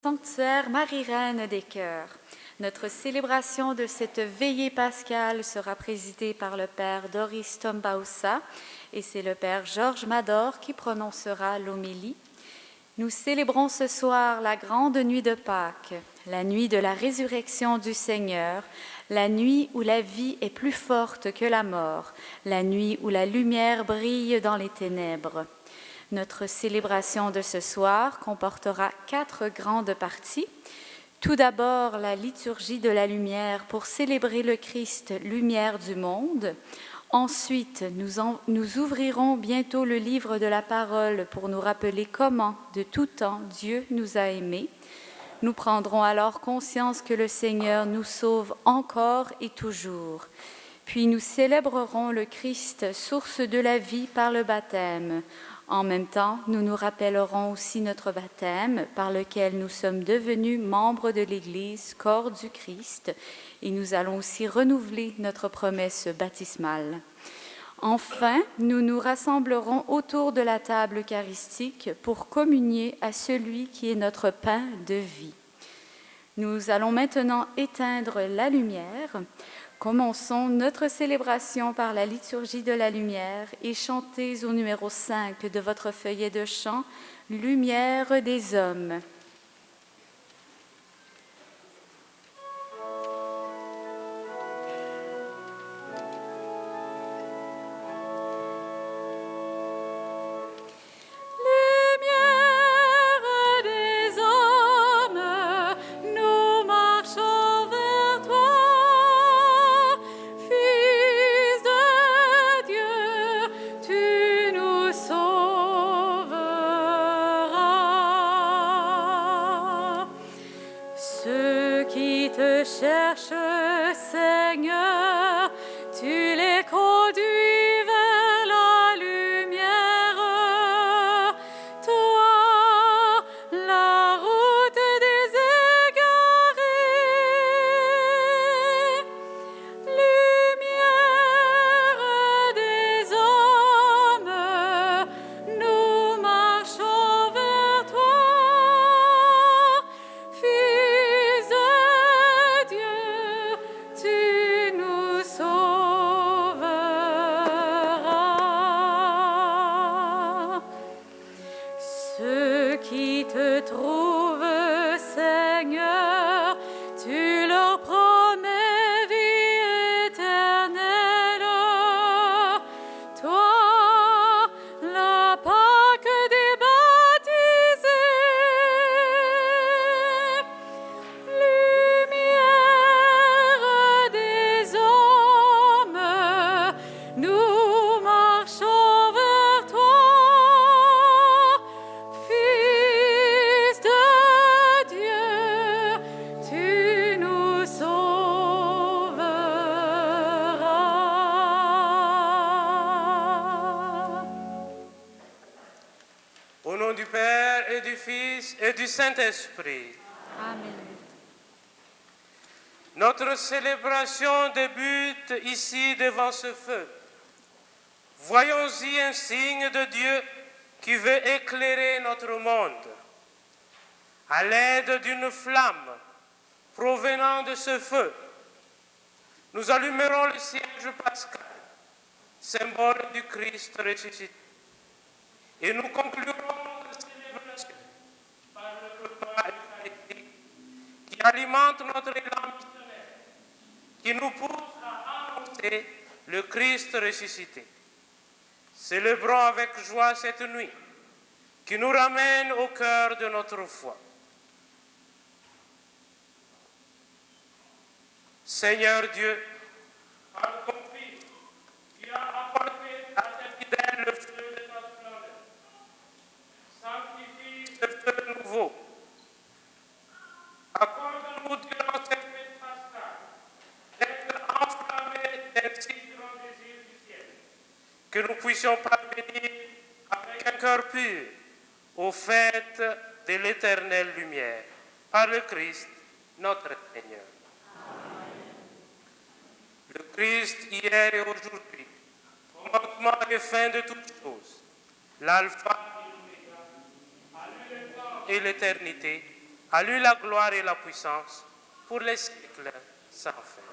sanctuaire Marie-Reine des Cœurs. Notre célébration de cette veillée pascale sera présidée par le Père Doris Tombausa et c'est le Père Georges Mador qui prononcera l'homélie. Nous célébrons ce soir la grande nuit de Pâques, la nuit de la résurrection du Seigneur, la nuit où la vie est plus forte que la mort, la nuit où la lumière brille dans les ténèbres. Notre célébration de ce soir comportera 4 grandes parties. Tout d'abord, la liturgie de la lumière pour célébrer le Christ, lumière du monde. Ensuite, nous ouvrirons bientôt le livre de la parole pour nous rappeler comment, de tout temps, Dieu nous a aimés. Nous prendrons alors conscience que le Seigneur nous sauve encore et toujours. Puis nous célébrerons le Christ, source de la vie, par le baptême. En même temps, nous nous rappellerons aussi notre baptême par lequel nous sommes devenus membres de l'Église, corps du Christ, et nous allons aussi renouveler notre promesse baptismale. Enfin, nous nous rassemblerons autour de la table eucharistique pour communier à celui qui est notre pain de vie. Nous allons maintenant éteindre la lumière. Commençons notre célébration par la liturgie de la lumière et chantez au numéro 5 de votre feuillet de chant « Lumière des hommes ». Saint-Esprit. Amen. Notre célébration débute ici devant ce feu. Voyons-y un signe de Dieu qui veut éclairer notre monde. À l'aide d'une flamme provenant de ce feu, nous allumerons le cierge pascal, symbole du Christ ressuscité. Et nous conclurons notre célébration par le repas eucharistique qui alimente notre élan missionnaire, qui nous pousse à annoncer le Christ ressuscité. Célébrons avec joie cette nuit qui nous ramène au cœur de notre foi. Seigneur Dieu, par ton Fils, tu as apporté à tes fidèles le feu de ta splendeur. Sanctifie ce feu nouveau. Accorde-nous durant cette fête pascale d'être enflammés d'un si grand désir du ciel, que nous puissions parvenir avec un cœur pur aux fêtes de l'éternelle lumière, par le Christ, notre Seigneur. Le Christ, hier et aujourd'hui, commencement et fin de toutes choses, l'alpha et l'oméga, à l'univers et l'éternité, À lui la gloire et la puissance pour les siècles sans fin.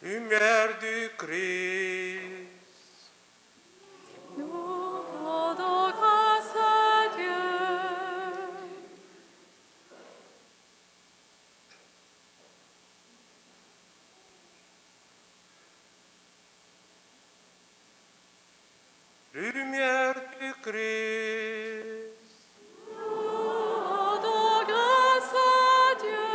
Lumière du Christ. Nous rendons grâce à Dieu. Lumière du Christ. Nous rendons grâce à Dieu.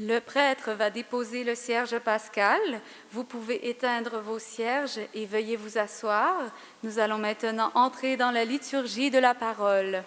Le prêtre va déposer le cierge pascal. Vous pouvez éteindre vos cierges et veuillez vous asseoir. Nous allons maintenant entrer dans la liturgie de la parole.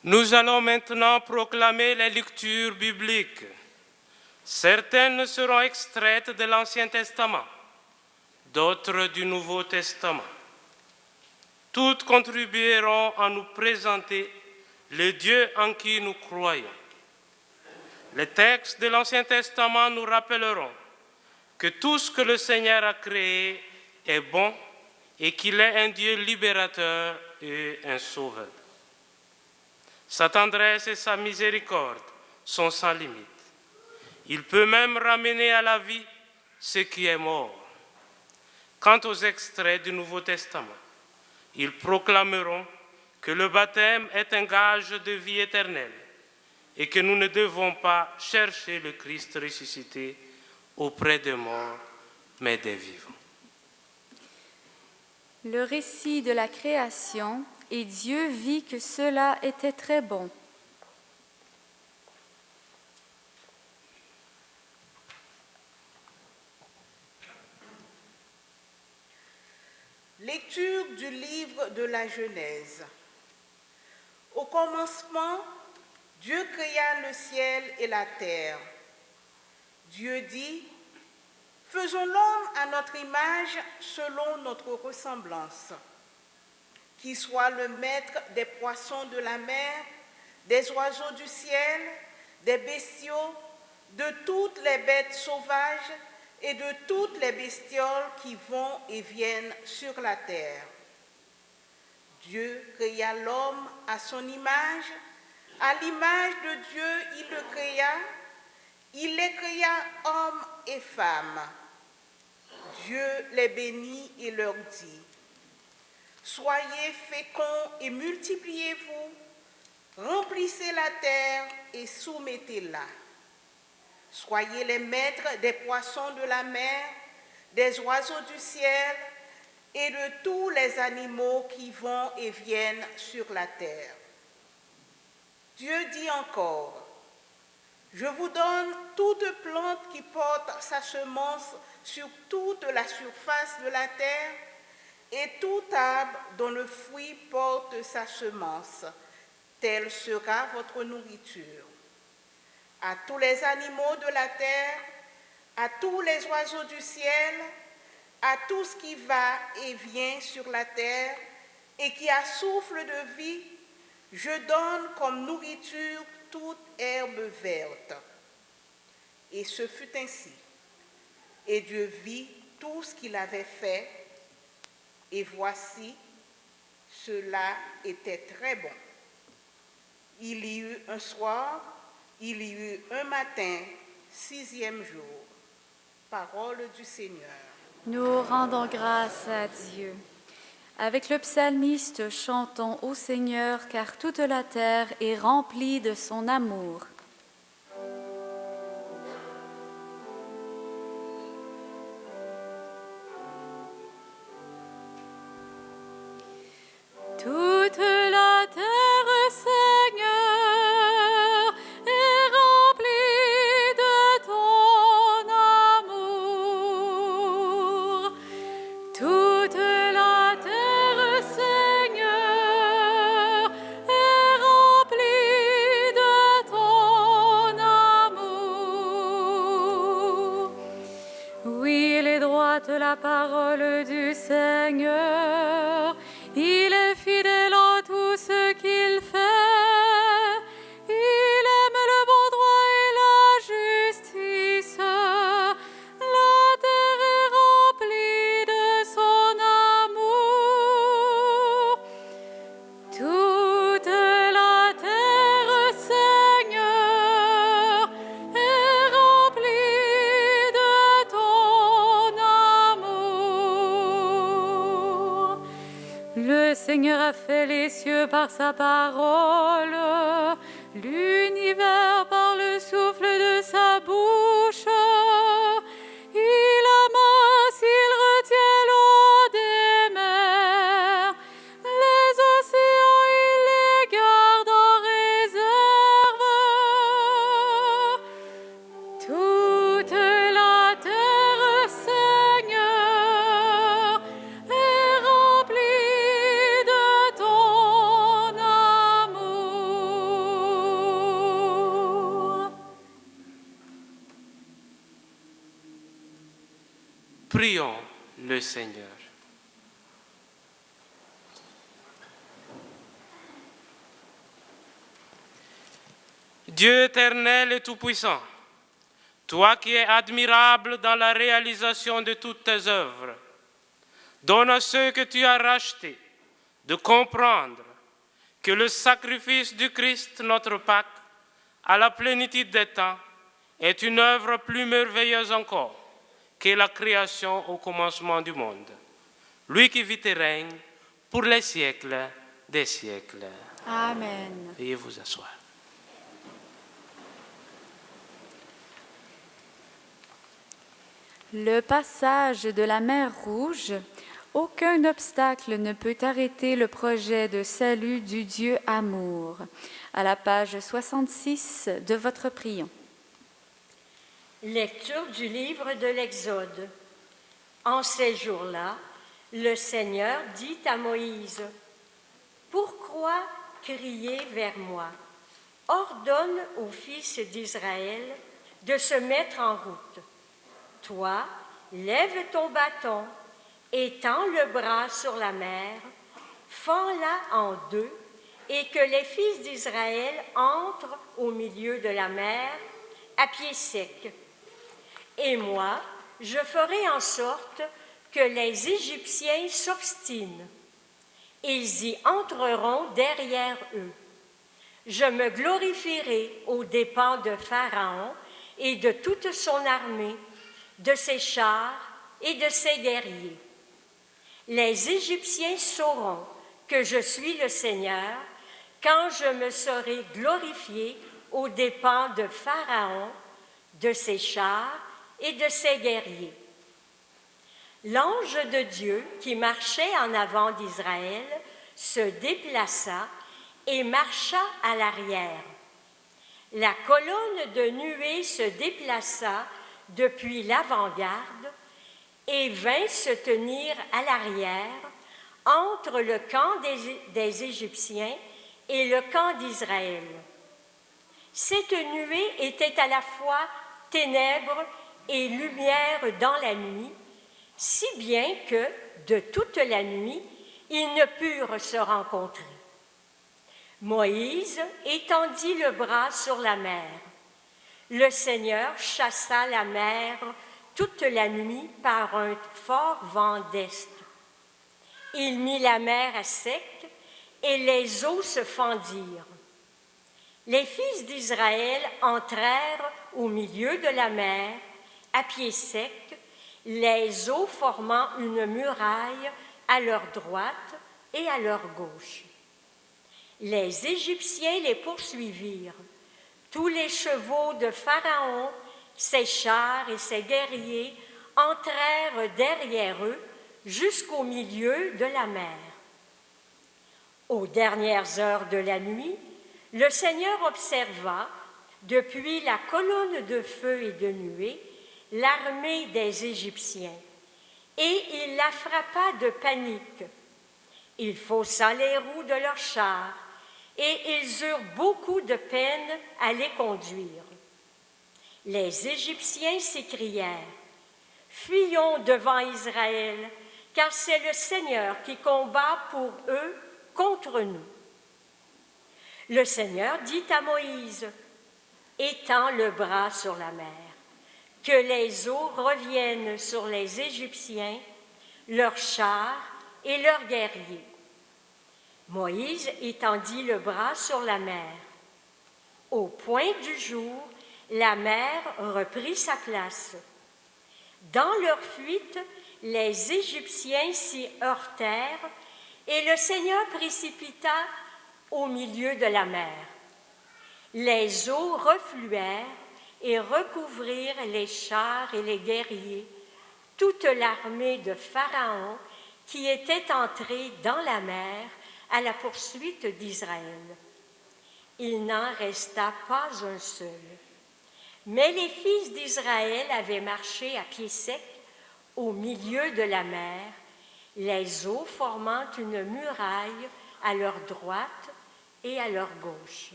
Nous allons maintenant proclamer les lectures bibliques. Certaines seront extraites de l'Ancien Testament, d'autres du Nouveau Testament. Toutes contribueront à nous présenter le Dieu en qui nous croyons. Les textes de l'Ancien Testament nous rappelleront que tout ce que le Seigneur a créé est bon et qu'il est un Dieu libérateur et un sauveur. Sa tendresse et sa miséricorde sont sans limite. Il peut même ramener à la vie ce qui est mort. Quant aux extraits du Nouveau Testament, ils proclameront que le baptême est un gage de vie éternelle et que nous ne devons pas chercher le Christ ressuscité auprès des morts, mais des vivants. Le récit de la création, et Dieu vit que cela était très bon. Lecture du livre de la Genèse. Au commencement, Dieu créa le ciel et la terre. Dieu dit, « Faisons l'homme à notre image selon notre ressemblance, qui soit le maître des poissons de la mer, des oiseaux du ciel, des bestiaux, de toutes les bêtes sauvages et de toutes les bestioles qui vont et viennent sur la terre. » Dieu créa l'homme à son image, à l'image de Dieu il le créa, il les créa hommes et femmes. Dieu les bénit et leur dit, « Soyez féconds et multipliez-vous, remplissez la terre et soumettez-la. Soyez les maîtres des poissons de la mer, des oiseaux du ciel et de tous les animaux qui vont et viennent sur la terre. » Dieu dit encore, « Je vous donne toute plante qui porte sa semence sur toute la surface de la terre, et tout arbre dont le fruit porte sa semence, telle sera votre nourriture. À tous les animaux de la terre, à tous les oiseaux du ciel, à tout ce qui va et vient sur la terre et qui a souffle de vie, je donne comme nourriture toute herbe verte. » Et ce fut ainsi. Et Dieu vit tout ce qu'il avait fait, et voici, cela était très bon. Il y eut un soir, il y eut un matin, 6e jour. Parole du Seigneur. Nous rendons grâce à Dieu. Avec le psalmiste, chantons au Seigneur, car toute la terre est remplie de son amour. Toute la terre, Seigneur, est remplie de ton amour. Toute la terre, Seigneur, est remplie de ton amour. Oui, il est droite la parole du Seigneur. Il est fidèle en tout ce qu'il fait. Il aime le bon droit et la justice. La terre est remplie de par sa parole, l'univers par le souffle de sa bouche. Il amasse, il retient l'eau des mers, les océans, il les garde en réserve. Toute la terre, Seigneur, est remplie de ton amour. Prions le Seigneur. Dieu éternel et tout-puissant, toi qui es admirable dans la réalisation de toutes tes œuvres, donne à ceux que tu as rachetés de comprendre que le sacrifice du Christ, notre Pâque, à la plénitude des temps, est une œuvre plus merveilleuse encore que la création au commencement du monde. Lui qui vit et règne pour les siècles des siècles. Amen. Veuillez vous asseoir. Le passage de la mer Rouge, aucun obstacle ne peut arrêter le projet de salut du Dieu amour. À la page 66 de votre prion. Lecture du livre de l'Exode. En ces jours-là, le Seigneur dit à Moïse, « Pourquoi crier vers moi? Ordonne aux fils d'Israël de se mettre en route. Toi, lève ton bâton, étends le bras sur la mer, fends-la en deux, et que les fils d'Israël entrent au milieu de la mer à pied sec. Et moi, je ferai en sorte que les Égyptiens s'obstinent. Ils y entreront derrière eux. Je me glorifierai aux dépens de Pharaon et de toute son armée, de ses chars et de ses guerriers. Les Égyptiens sauront que je suis le Seigneur quand je me serai glorifié aux dépens de Pharaon, de ses chars et de ses guerriers. » L'ange de Dieu qui marchait en avant d'Israël se déplaça et marcha à l'arrière. La colonne de nuée se déplaça depuis l'avant-garde et vint se tenir à l'arrière entre le camp des Égyptiens et le camp d'Israël. Cette nuée était à la fois ténèbres et lumière dans la nuit, si bien que, de toute la nuit, ils ne purent se rencontrer. Moïse étendit le bras sur la mer. Le Seigneur chassa la mer toute la nuit par un fort vent d'est. Il mit la mer à sec et les eaux se fendirent. Les fils d'Israël entrèrent au milieu de la mer, à pied sec, les eaux formant une muraille à leur droite et à leur gauche. Les Égyptiens les poursuivirent. Tous les chevaux de Pharaon, ses chars et ses guerriers entrèrent derrière eux jusqu'au milieu de la mer. Aux dernières heures de la nuit, le Seigneur observa, depuis la colonne de feu et de nuée, l'armée des Égyptiens, et il la frappa de panique. Il faussa les roues de leurs chars, et ils eurent beaucoup de peine à les conduire. Les Égyptiens s'écrièrent, « Fuyons devant Israël, car c'est le Seigneur qui combat pour eux contre nous. » Le Seigneur dit à Moïse, « Étends le bras sur la mer, que les eaux reviennent sur les Égyptiens, leurs chars et leurs guerriers. » Moïse étendit le bras sur la mer. Au point du jour, la mer reprit sa place. Dans leur fuite, les Égyptiens s'y heurtèrent et le Seigneur précipita au milieu de la mer. Les eaux refluèrent et recouvrirent les chars et les guerriers, toute l'armée de Pharaon qui était entrée dans la mer à la poursuite d'Israël. Il n'en resta pas un seul. Mais les fils d'Israël avaient marché à pied sec au milieu de la mer, les eaux formant une muraille à leur droite et à leur gauche.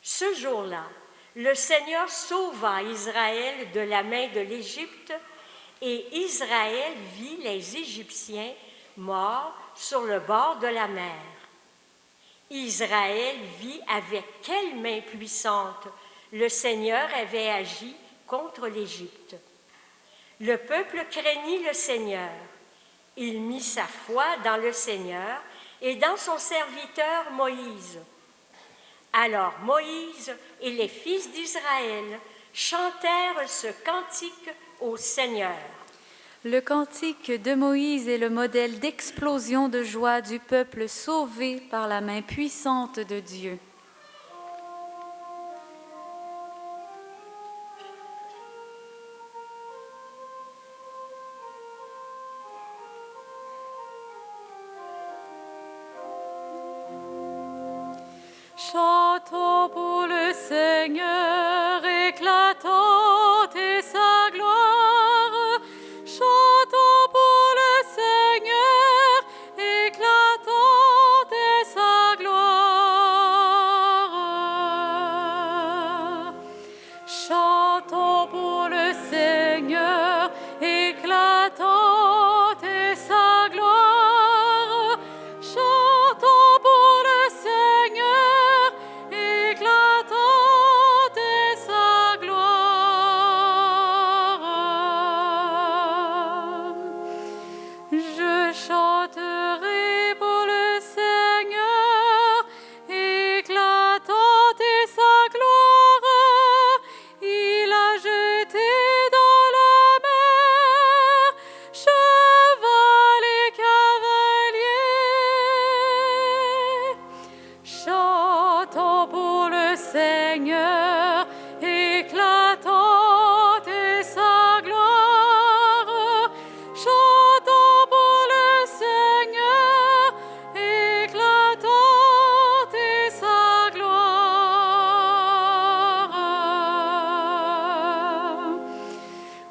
Ce jour-là, le Seigneur sauva Israël de la main de l'Égypte, et Israël vit les Égyptiens morts sur le bord de la mer. Israël vit avec quelle main puissante le Seigneur avait agi contre l'Égypte. Le peuple craignit le Seigneur. Il mit sa foi dans le Seigneur et dans son serviteur Moïse. Alors Moïse et les fils d'Israël chantèrent ce cantique au Seigneur. Le cantique de Moïse est le modèle d'explosion de joie du peuple sauvé par la main puissante de Dieu. Chantons pour le Seigneur, éclatante est sa gloire. Chantons pour le Seigneur, éclatante est sa gloire. Chantons pour le Seigneur, éclatante est sa gloire. Chantons pour le Seigneur, éclatante est sa gloire. Je chanterai pour le Seigneur, éclatante est sa gloire. Il a jeté dans la mer cheval et cavalier. Chantons pour le Seigneur, éclatante est sa gloire. Chantons pour le Seigneur, éclatante est sa gloire.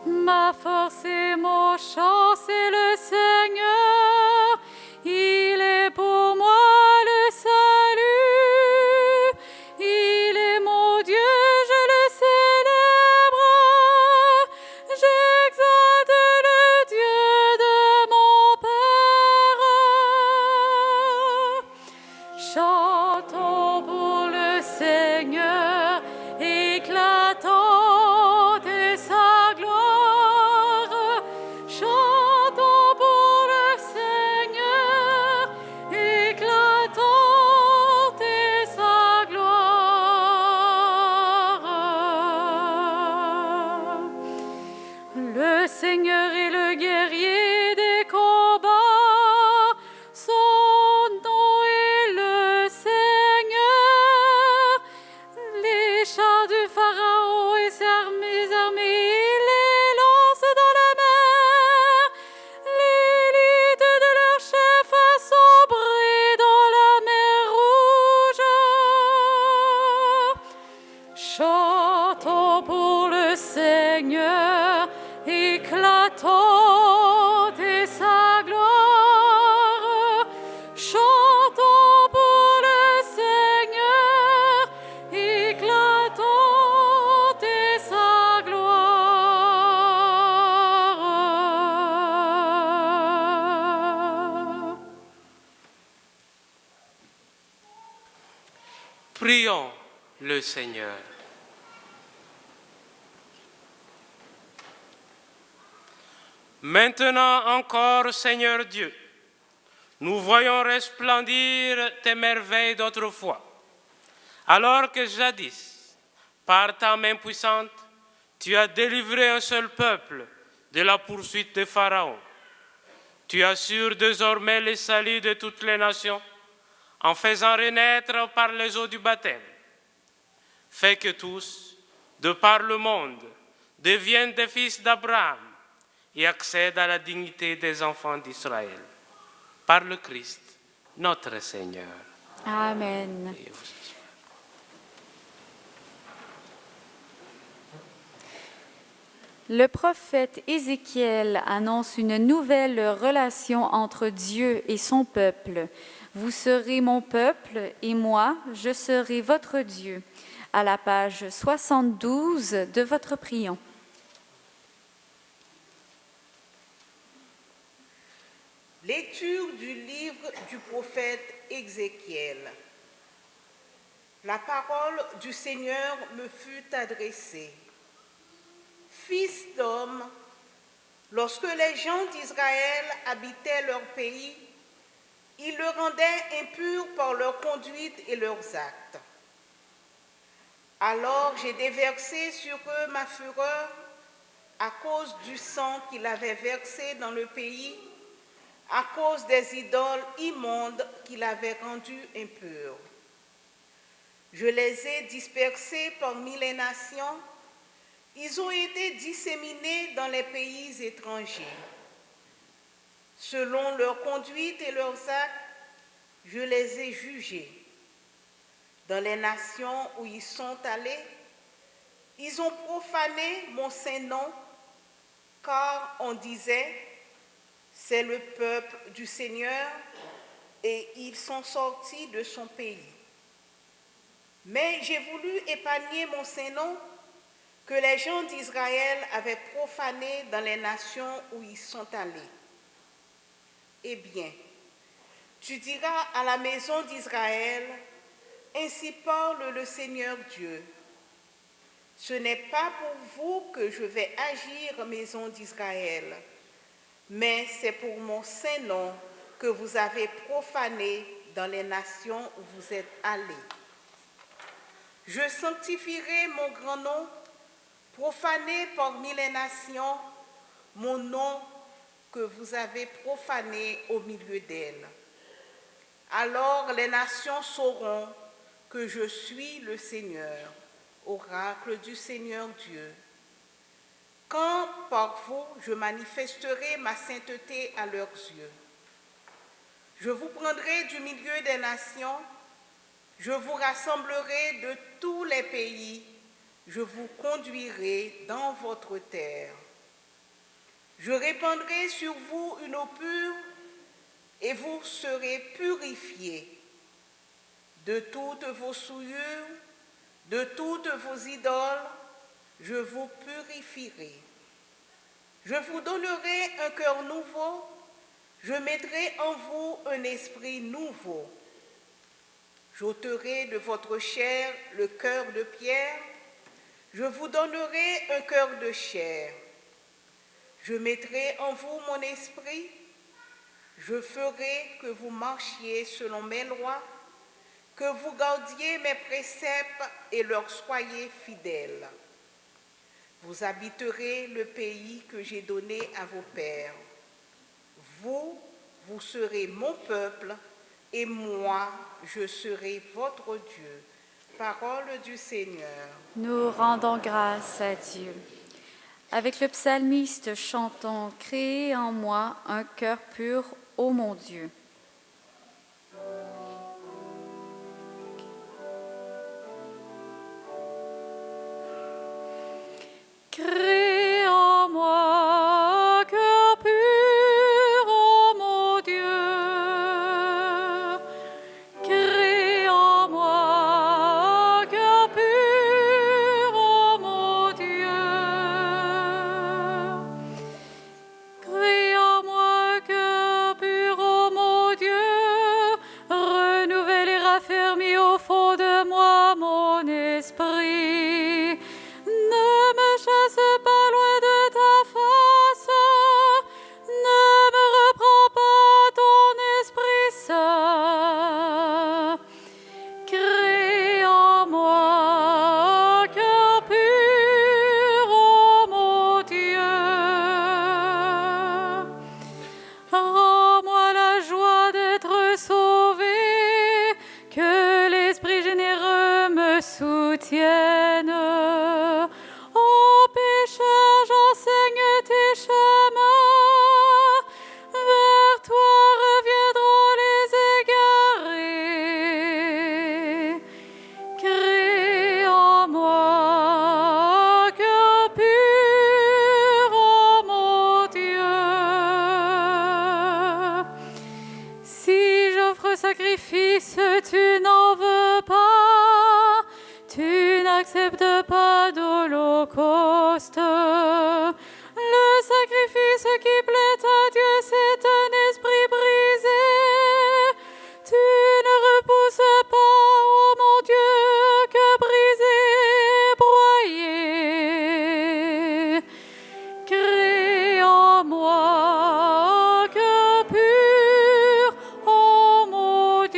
Ma force et mon chant, c'est le Seigneur. Il est pour moi le salut. Il est mon Dieu, je le célèbre. J'exalte le Dieu de mon Père. Chantons pour le Seigneur, éclatante est sa gloire. Chantons pour le Seigneur, éclatante est sa gloire. Le Seigneur est le guerrier des combats, son nom est le Seigneur. Les chars du Pharaon et ses armées, il les lance dans la mer. L'élite de leur chef a sombré dans la mer rouge. Chantons pour le Seigneur, éclatante est sa gloire. Chantons pour le Seigneur, éclatante est sa gloire. Prions le Seigneur. Maintenant encore, Seigneur Dieu, nous voyons resplendir tes merveilles d'autrefois, alors que jadis, par ta main puissante, tu as délivré un seul peuple de la poursuite de Pharaon. Tu assures désormais le salut de toutes les nations en faisant renaître par les eaux du baptême, fais que tous, de par le monde, deviennent des fils d'Abraham et accèdent à la dignité des enfants d'Israël. Par le Christ, notre Seigneur. Amen. Et vous- Le prophète Ézéchiel annonce une nouvelle relation entre Dieu et son peuple. Vous serez mon peuple et moi, je serai votre Dieu. À la page 72 de votre prion. Lecture du livre du prophète Ézéchiel. La parole du Seigneur me fut adressée. Fils d'homme, lorsque les gens d'Israël habitaient leur pays, ils le rendaient impur par leur conduite et leurs actes. Alors j'ai déversé sur eux ma fureur à cause du sang qu'il avait versé dans le pays, à cause des idoles immondes qu'il avait rendues impures. Je les ai dispersés parmi les nations. Ils ont été disséminés dans les pays étrangers. Selon leur conduite et leurs actes, je les ai jugés. Dans les nations où ils sont allés, ils ont profané mon saint nom, car on disait, c'est le peuple du Seigneur, et ils sont sortis de son pays. Mais j'ai voulu épargner mon saint nom, que les gens d'Israël avaient profané dans les nations où ils sont allés. Eh bien, tu diras à la maison d'Israël, ainsi parle le Seigneur Dieu. Ce n'est pas pour vous que je vais agir, maison d'Israël, mais c'est pour mon saint nom que vous avez profané dans les nations où vous êtes allés. Je sanctifierai mon grand nom, profané parmi les nations, mon nom que vous avez profané au milieu d'elles. Alors les nations sauront que je suis le Seigneur, oracle du Seigneur Dieu. Quand par vous je manifesterai ma sainteté à leurs yeux. Je vous prendrai du milieu des nations, je vous rassemblerai de tous les pays, je vous conduirai dans votre terre. Je répandrai sur vous une eau pure et vous serez purifiés de toutes vos souillures, de toutes vos idoles, je vous purifierai. Je vous donnerai un cœur nouveau, je mettrai en vous un esprit nouveau. J'ôterai de votre chair le cœur de pierre, je vous donnerai un cœur de chair. Je mettrai en vous mon esprit, je ferai que vous marchiez selon mes lois, que vous gardiez mes préceptes et leur soyez fidèles. Vous habiterez le pays que j'ai donné à vos pères. Vous serez mon peuple et moi, je serai votre Dieu. Parole du Seigneur. Nous rendons grâce à Dieu. Avec le psalmiste, chantons « Créez en moi un cœur pur, ô mon Dieu ». Crée en moi un cœur pur, ô mon Dieu. Crée en moi un cœur pur, ô mon Dieu. Crée en moi un cœur pur, ô mon soutienne. Ô pécheurs, j'enseigne tes chemins. Vers toi reviendront les égarés. Crée en moi un cœur pur, ô mon Dieu. Si j'offre sacrifice, tu n'en veux pas. Tu n'acceptes pas d'holocauste. Le sacrifice qui plaît à Dieu, c'est un esprit brisé. Tu ne repousses pas, ô mon Dieu, que brisé, broyé. Crée en moi un cœur pur, ô mon Dieu.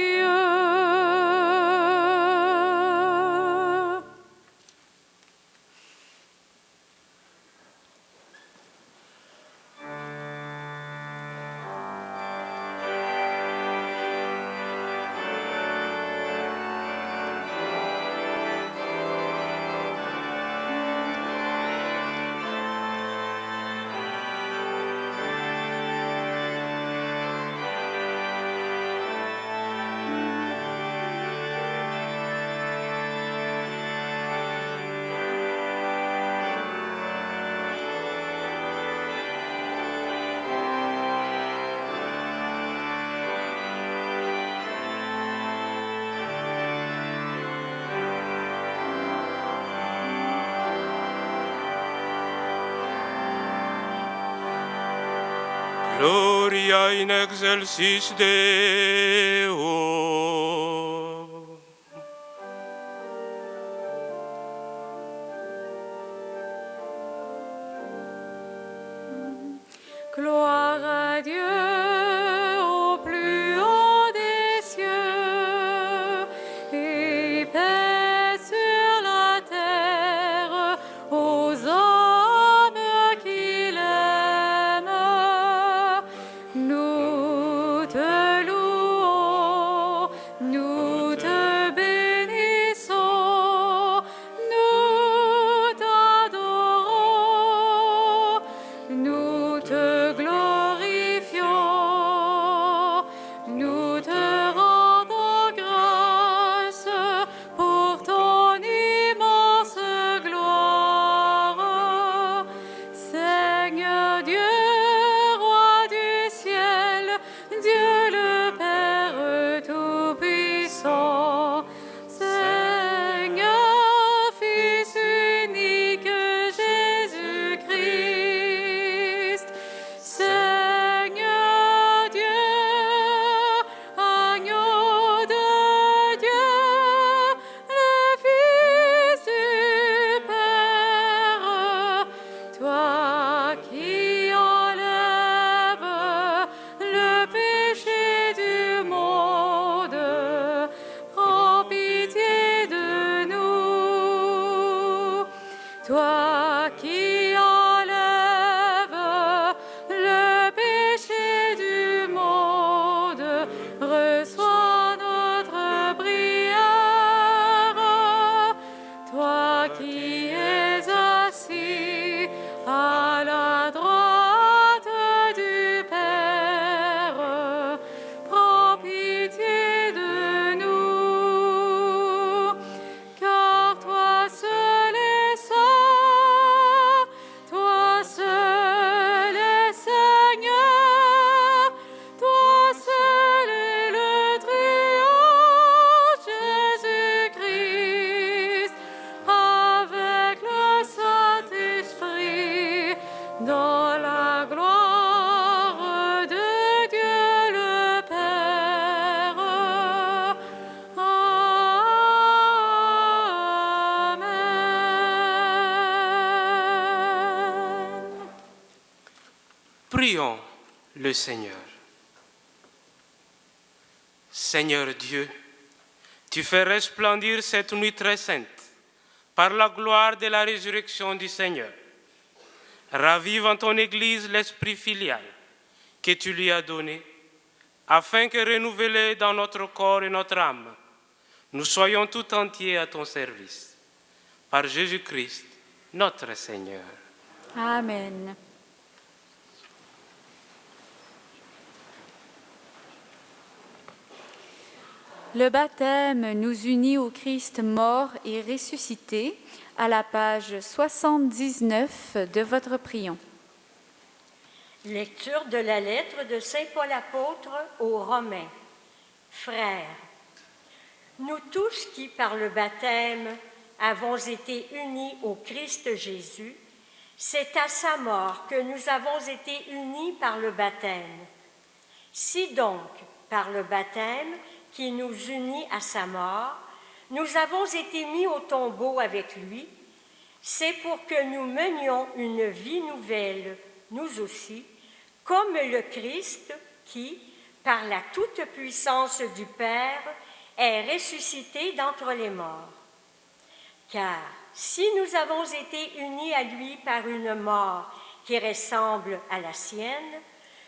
Gloria in excelsis Deo. Gloire à Dieu au plus haut des cieux et paix sur la terre aux hommes qu'il aime. Nous te louons, nous te bénissons, nous t'adorons, nous te glorifions, nous te rendons grâce pour ton immense gloire. Seigneur Dieu, roi du ciel, Dieu le Père Tout-Puissant, Seigneur, Fils unique Jésus-Christ, Seigneur Dieu, agneau de Dieu, le Fils du Père, toi qui enlèves le péché du monde, prends pitié de nous. Toi qui enlèves le péché du monde, reçois notre prière. Toi qui es assis à la droite du Père, prends pitié de nous. Car toi seul est saint, toi seul est Seigneur, toi seul est le triomphe, Jésus-Christ, avec le Saint-Esprit, dans la gloire de Dieu le Père. Amen. Prions le Seigneur. Seigneur Dieu, tu fais resplendir cette nuit très sainte par la gloire de la résurrection du Seigneur. Ravive en ton Église l'esprit filial que tu lui as donné, afin que renouvelé dans notre corps et notre âme, nous soyons tout entiers à ton service. par Jésus-Christ, notre Seigneur. Amen. Le baptême nous unit au Christ mort et ressuscité, à la page 79 de votre prion. Lecture de la lettre de Saint Paul apôtre aux Romains. Frères, nous tous qui, par le baptême, avons été unis au Christ Jésus, c'est à sa mort que nous avons été unis par le baptême. Si donc, par le baptême qui nous unit à sa mort, nous avons été mis au tombeau avec lui, c'est pour que nous menions une vie nouvelle, nous aussi, comme le Christ qui, par la toute-puissance du Père, est ressuscité d'entre les morts. Car si nous avons été unis à lui par une mort qui ressemble à la sienne,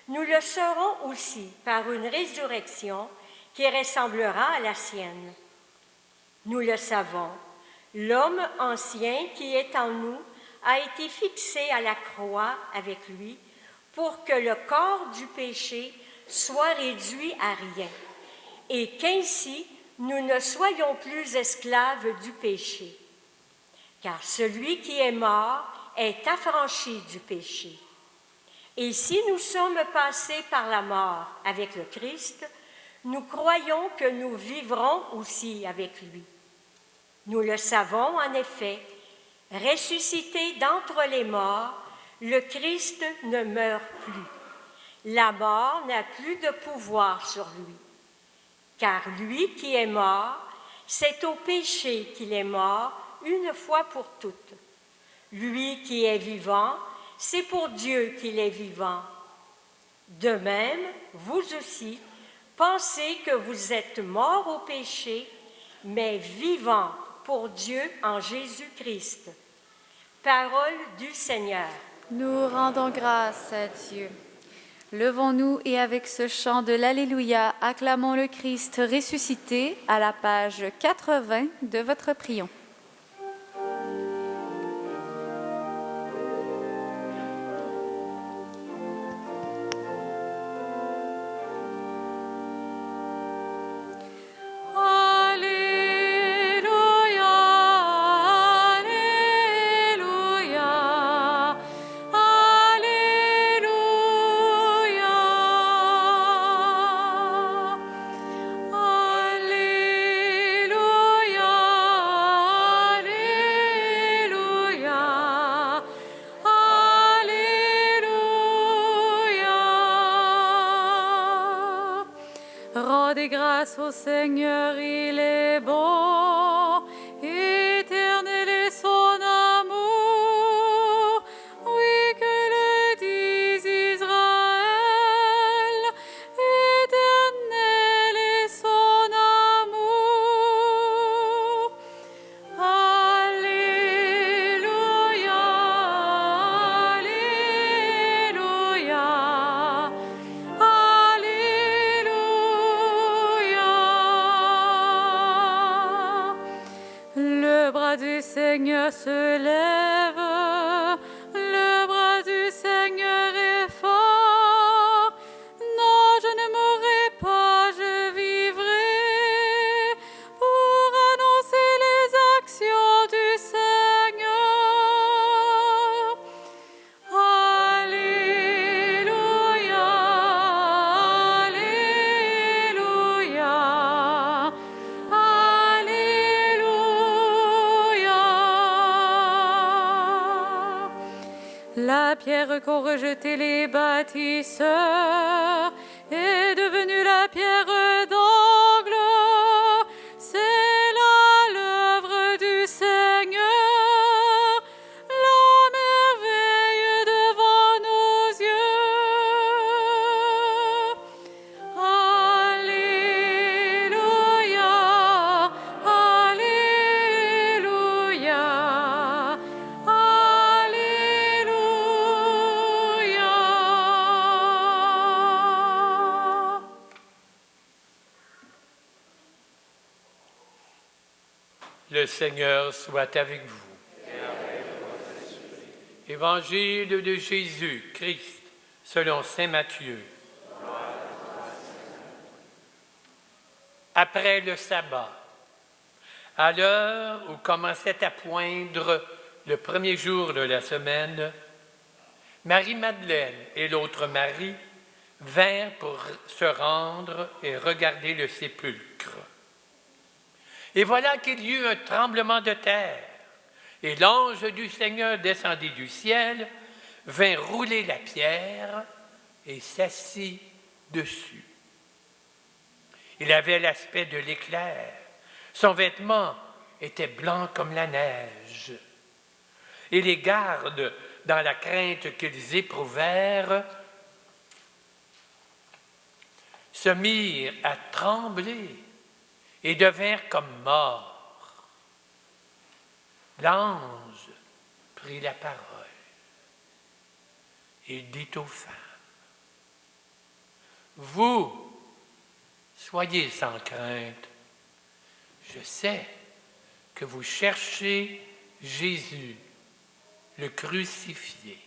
nous le serons aussi par une résurrection qui ressemblera à la sienne. Nous le savons, l'homme ancien qui est en nous a été fixé à la croix avec lui pour que le corps du péché soit réduit à rien et qu'ainsi nous ne soyons plus esclaves du péché. Car celui qui est mort est affranchi du péché. Et si nous sommes passés par la mort avec le Christ, nous croyons que nous vivrons aussi avec lui. Nous le savons en effet, ressuscité d'entre les morts, le Christ ne meurt plus. La mort n'a plus de pouvoir sur lui. Car lui qui est mort, c'est au péché qu'il est mort une fois pour toutes. Lui qui est vivant, c'est pour Dieu qu'il est vivant. De même, vous aussi, pensez que vous êtes morts au péché, mais vivants pour Dieu en Jésus-Christ. Parole du Seigneur. Nous rendons grâce à Dieu. Levons-nous et avec ce chant de l'Alléluia, acclamons le Christ ressuscité à la page 80 de votre prion. Rendez grâce au Seigneur, il est bon, éternel est son amour. Oui, que le dise Israël, éternel est son amour. Alléluia, Alléluia. Le bras du Seigneur se lève, le bras du Seigneur est fort. Non, je ne mourrai pas, je vivrai pour annoncer les actions du Seigneur. Alléluia, Alléluia. La pierre qu'ont rejetée les bâtisseurs est devenue la pierre d'angle. C'est là l'œuvre du Seigneur, la merveille devant nos yeux. Alléluia, Alléluia. Le Seigneur soit avec vous. Évangile de Jésus-Christ selon saint Matthieu. Après le sabbat, à l'heure où commençait à poindre le premier jour de la semaine, Marie-Madeleine et l'autre Marie vinrent pour se rendre et regarder le sépulcre. Et voilà qu'il y eut un tremblement de terre, et l'ange du Seigneur descendit du ciel, vint rouler la pierre et s'assit dessus. Il avait l'aspect de l'éclair, son vêtement était blanc comme la neige. Et les gardes, dans la crainte qu'ils éprouvèrent, se mirent à trembler et devinrent comme morts. L'ange prit la parole. Il dit aux femmes, « Vous, soyez sans crainte. Je sais que vous cherchez Jésus, le crucifié.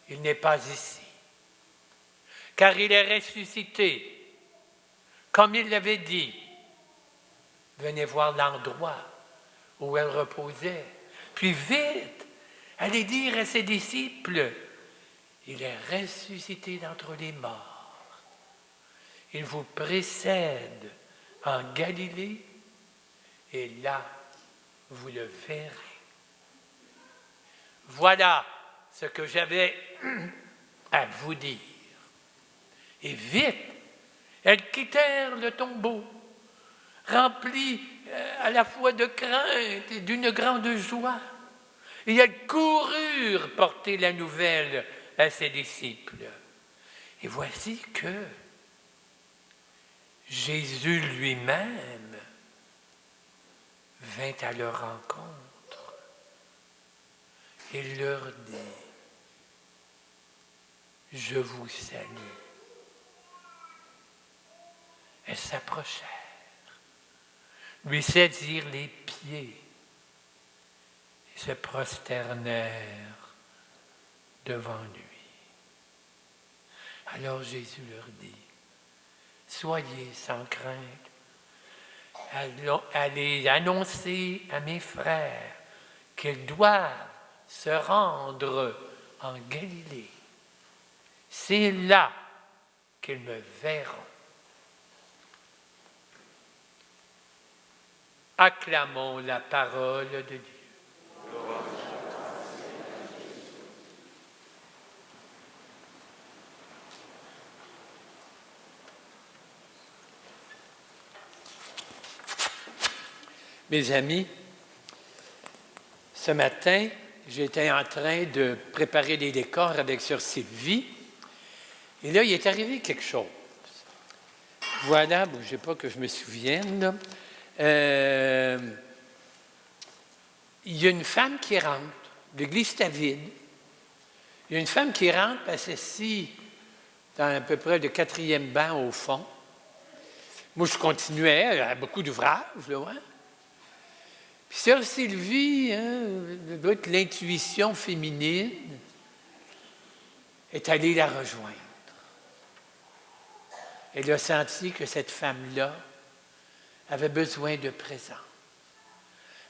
Il n'est pas ici, car il est ressuscité, comme il l'avait dit. Venez voir l'endroit où elle reposait. Puis vite, allez dire à ses disciples, il est ressuscité d'entre les morts. Il vous précède en Galilée, et là, vous le verrez. Voilà ce que j'avais à vous dire. » Et vite, elles quittèrent le tombeau, remplies à la fois de crainte et d'une grande joie. Et elles coururent porter la nouvelle à ses disciples. Et voici que Jésus lui-même vint à leur rencontre et leur dit, « Je vous salue. » Elles s'approchèrent, lui saisirent les pieds et se prosternèrent devant lui. Alors Jésus leur dit, « Soyez sans crainte. Allez annoncer à mes frères qu'ils doivent se rendre en Galilée. C'est là qu'ils me verront. » Acclamons la parole de Dieu. Mes amis, ce matin, j'étais en train de préparer des décors avec sœur Sylvie, et là, il est arrivé quelque chose. Voilà, bougez pas que je me souvienne, là. Il y a une femme qui rentre, l'église était vide. Il y a une femme qui rentre, elle s'assit dans à peu près le 4e banc au fond. Moi, je continuais, elle a beaucoup d'ouvrages, là, hein? Puis sœur Sylvie, doit être l'intuition féminine, est allée la rejoindre. Elle a senti que cette femme-là avait besoin de présence,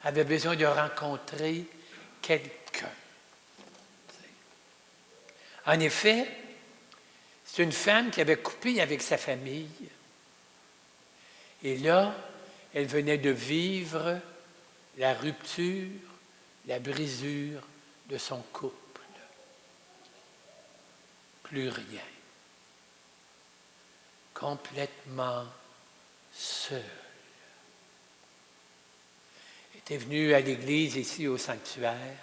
avait besoin de rencontrer quelqu'un. En effet, c'est une femme qui avait coupé avec sa famille. Et là, elle venait de vivre la rupture, la brisure de son couple. Plus rien. Complètement seule. Elle était venue à l'église ici au sanctuaire,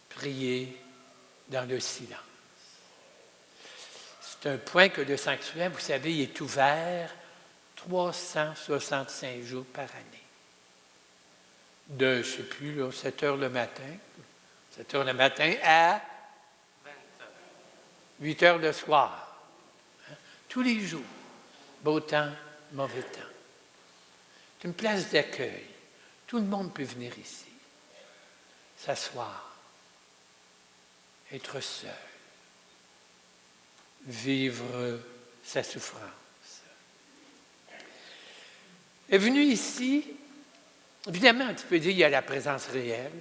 prier dans le silence. C'est un point que le sanctuaire, vous savez, il est ouvert 365 jours par année. De, je ne sais plus, là, 7 heures le matin à 8 heures le soir. Hein? Tous les jours, beau temps, mauvais temps. C'est une place d'accueil. Tout le monde peut venir ici, s'asseoir, être seul, vivre sa souffrance. Est venu ici, évidemment, tu peux dire qu'il y a la présence réelle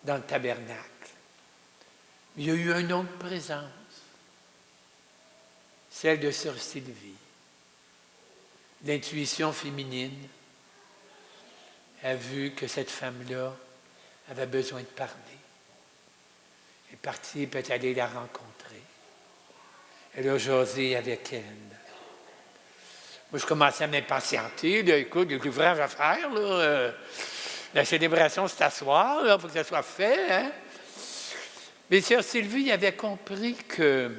dans le tabernacle. Il y a eu une autre présence, celle de Sœur Sylvie. L'intuition féminine a vu que cette femme-là avait besoin de parler. Elle est partie, peut-être aller la rencontrer. Elle a jasé avec elle. Moi, je commençais à m'impatienter. Là, écoute, il y a de l'ouvrage à faire. Là. La célébration, c'est à soir. Il faut que ça soit fait. Hein? Mais Sœur Sylvie avait compris que,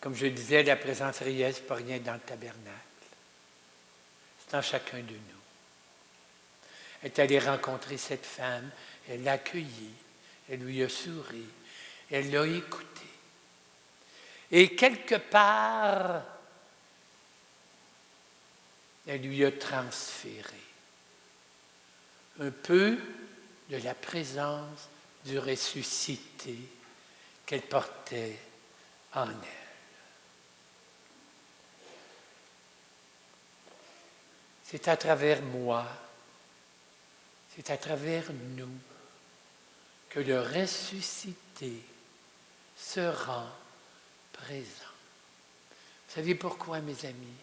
comme je le disais, la présence réelle, ce n'est pas rien dans le tabernacle. C'est en chacun de nous. Elle est allée rencontrer cette femme. Elle l'a accueillie. Elle lui a souri. Elle l'a écoutée. Et quelque part, elle lui a transféré un peu de la présence du ressuscité qu'elle portait en elle. C'est à travers moi, c'est à travers nous que le ressuscité se rend présent. Vous savez pourquoi, mes amis?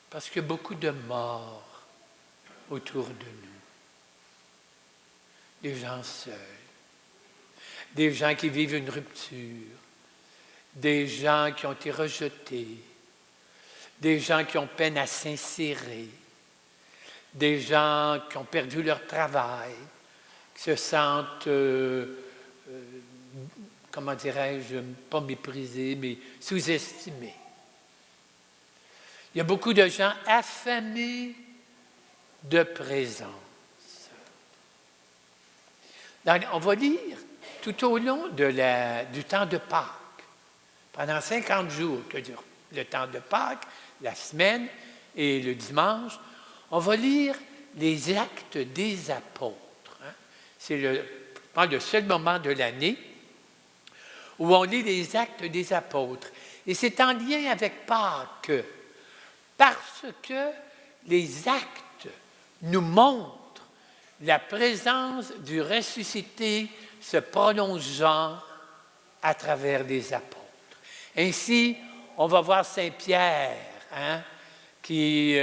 Parce qu'il y a beaucoup de morts autour de nous. Des gens seuls, des gens qui vivent une rupture, des gens qui ont été rejetés, des gens qui ont peine à s'insérer, des gens qui ont perdu leur travail, qui se sentent, comment dirais-je, pas méprisés, mais sous-estimés. Il y a beaucoup de gens affamés de présence. On va lire tout au long du temps de Pâques, pendant 50 jours que dure le temps de Pâques, la semaine et le dimanche, on va lire les actes des apôtres. Hein? C'est le seul moment de l'année où on lit les actes des apôtres. Et c'est en lien avec Pâques, parce que les actes nous montrent la présence du ressuscité se prolongeant à travers les apôtres. Ainsi, on va voir Saint Pierre, hein, qui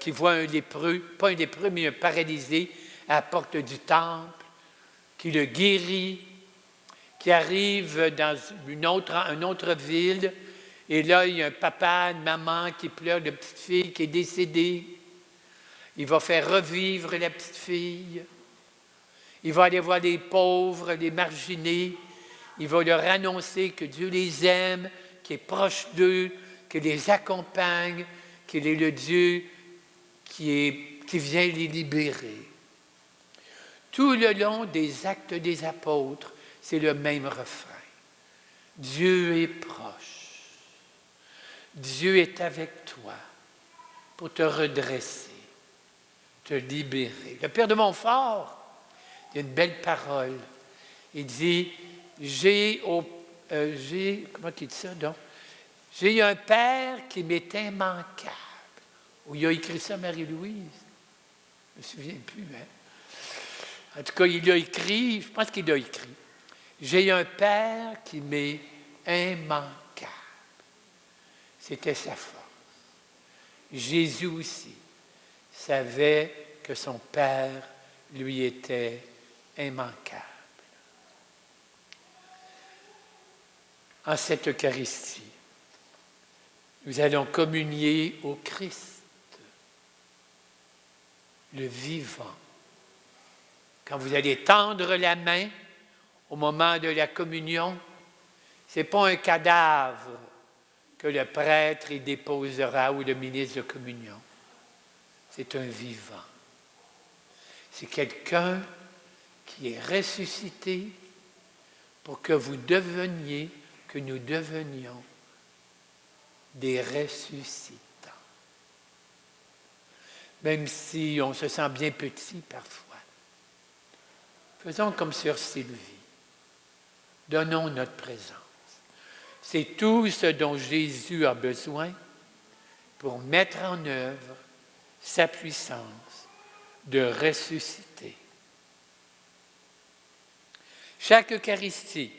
voit un lépreux, pas un lépreux, mais un paralysé à la porte du temple, qui le guérit, qui arrive dans une autre ville, et là, il y a un papa, une maman qui pleure de petite fille qui est décédée. Il va faire revivre la petite fille. Il va aller voir les pauvres, les marginés. Il va leur annoncer que Dieu les aime, qu'il est proche d'eux, qu'il les accompagne, qu'il est le Dieu qui vient les libérer. Tout le long des actes des apôtres, c'est le même refrain. Dieu est proche. Dieu est avec toi pour te redresser, te libérer. Le Père de Montfort, il y a une belle parole. Il dit, comment il dit ça donc? J'ai un Père qui m'est immanquable. Où il a écrit ça, Marie-Louise? Je ne me souviens plus. Hein? En tout cas, il a écrit, je pense qu'il a écrit. J'ai un Père qui m'est immanquable. C'était sa force. Jésus aussi savait que son Père lui était immanquable. En cette Eucharistie, nous allons communier au Christ, le vivant. Quand vous allez tendre la main au moment de la communion, ce n'est pas un cadavre que le prêtre y déposera ou le ministre de communion. C'est un vivant. C'est quelqu'un qui est ressuscité pour que vous deveniez, que nous devenions des ressuscitants. Même si on se sent bien petit parfois. Faisons comme Sœur Sylvie. Donnons notre présence. C'est tout ce dont Jésus a besoin pour mettre en œuvre sa puissance de ressusciter. Chaque Eucharistie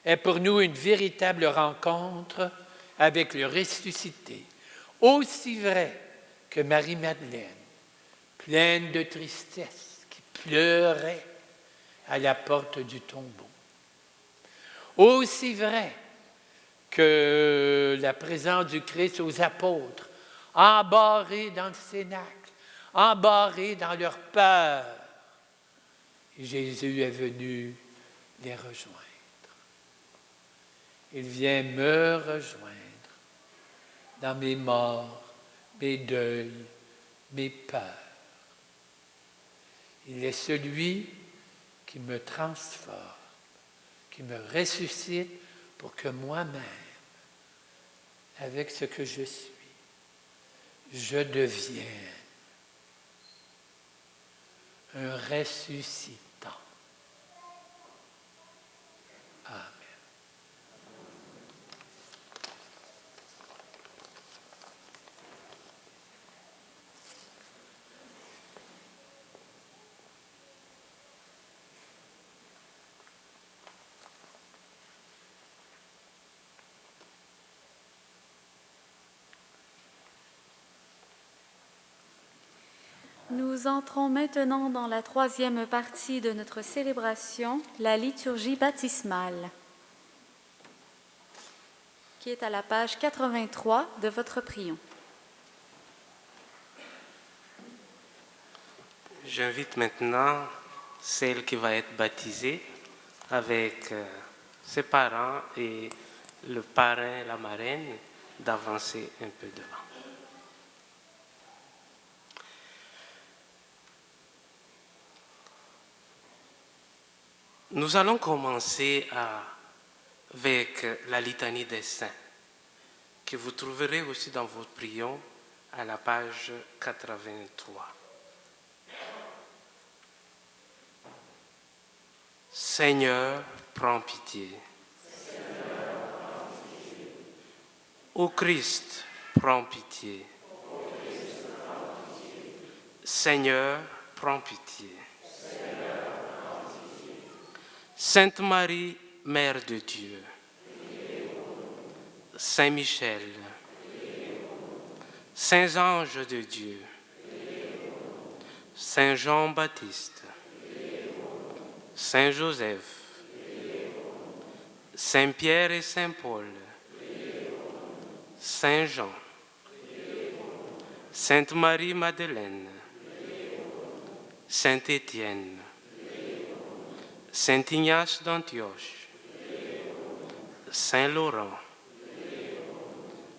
est pour nous une véritable rencontre avec le ressuscité, aussi vrai que Marie-Madeleine, pleine de tristesse, qui pleurait à la porte du tombeau. Aussi vrai que la présence du Christ aux apôtres, embarrés dans le cénacle, embarrés dans leur peur. Et Jésus est venu les rejoindre. Il vient me rejoindre dans mes morts, mes deuils, mes peurs. Il est celui qui me transforme, qui me ressuscite pour que moi-même, avec ce que je suis, je devienne un ressuscitant. Amen. Nous entrons maintenant dans la troisième partie de notre célébration, la liturgie baptismale, qui est à la page 83 de votre prion. J'invite maintenant celle qui va être baptisée avec ses parents et le parrain, la marraine, d'avancer un peu devant. Nous allons commencer avec la litanie des saints, que vous trouverez aussi dans votre prion à la page 83. Seigneur, prends pitié. Ô Christ, prends pitié. Seigneur, prends pitié. Sainte Marie, Mère de Dieu, Saint Michel, Saints anges de Dieu, Saint Jean-Baptiste, Saint Joseph, Saint Pierre et Saint Paul, Saint Jean, Sainte Marie-Madeleine, Saint Étienne, Saint Ignace d'Antioche, Saint Laurent,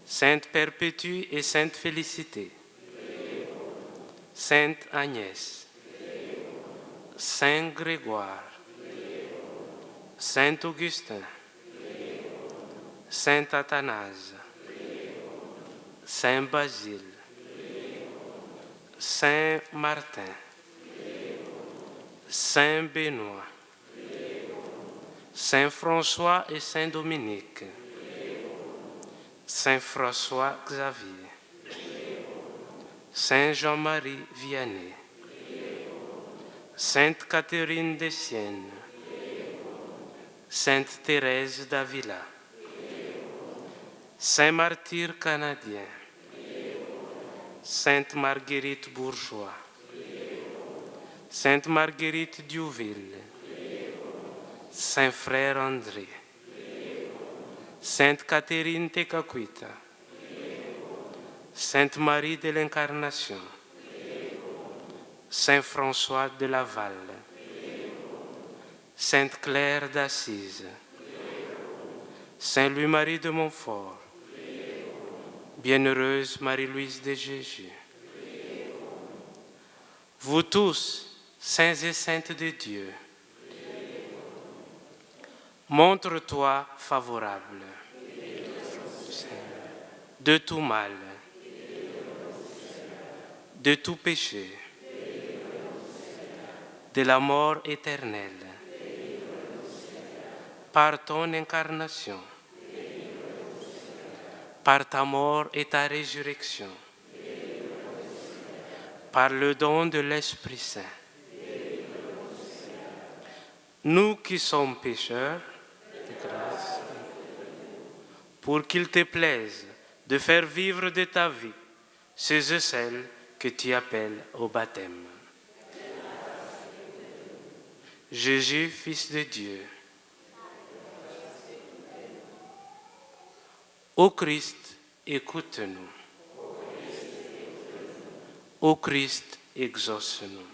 Sainte Perpétue et Sainte Félicité, Sainte Agnès, Saint Grégoire, Saint Augustin, Saint Athanase, Saint Basile, Saint Martin, Saint Benoît, Saint François et Saint Dominique, Saint François Xavier, Saint Jean-Marie Vianney, Sainte Catherine de Sienne, Sainte Thérèse d'Avila, Saint Martyr canadien, Sainte Marguerite Bourgeois, Sainte Marguerite Diouville, Saint Frère André, Sainte Catherine Tekakwita, Sainte Marie de l'Incarnation, Saint François de Laval, Sainte Claire d'Assise, Saint Louis-Marie de Montfort, Bienheureuse Marie-Louise de Jésus. Vous tous, saints et saintes de Dieu, montre-toi favorable de tout mal, de tout péché, de la mort éternelle. Par ton incarnation, par ta mort et ta résurrection, par le don de l'Esprit Saint. Nous qui sommes pécheurs, de grâce, pour qu'il te plaise de faire vivre de ta vie ceux et celles que tu appelles au baptême. Jésus, Fils de Dieu, ô Christ, écoute-nous. Ô Christ, exauce-nous.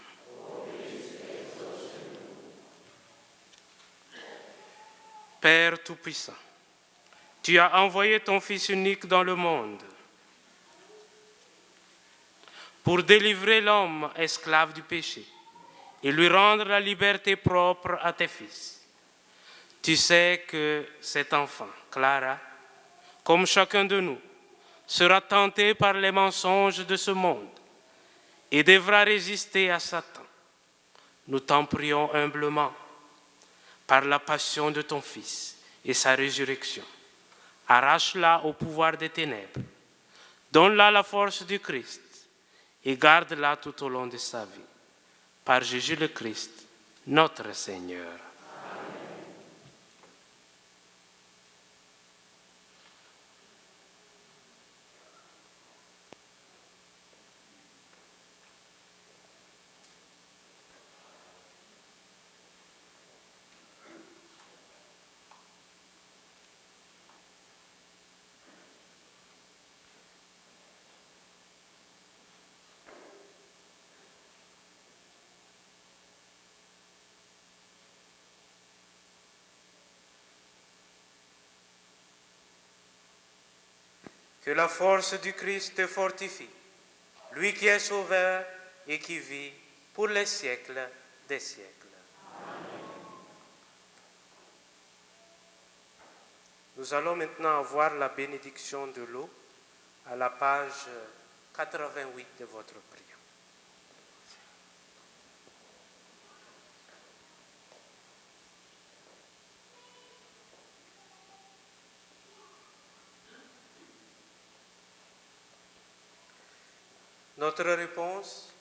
Père Tout-Puissant, tu as envoyé ton Fils unique dans le monde pour délivrer l'homme esclave du péché et lui rendre la liberté propre à tes fils. Tu sais que cet enfant, Clara, comme chacun de nous, sera tenté par les mensonges de ce monde et devra résister à Satan. Nous t'en prions humblement, par la passion de ton Fils et sa résurrection. Arrache-la au pouvoir des ténèbres, donne-la la force du Christ et garde-la tout au long de sa vie. Par Jésus le Christ, notre Seigneur. Que la force du Christ te fortifie, lui qui est sauveur et qui vit pour les siècles des siècles. Amen. Nous allons maintenant avoir la bénédiction de l'eau à la page 88 de votre prière. Notre réponse,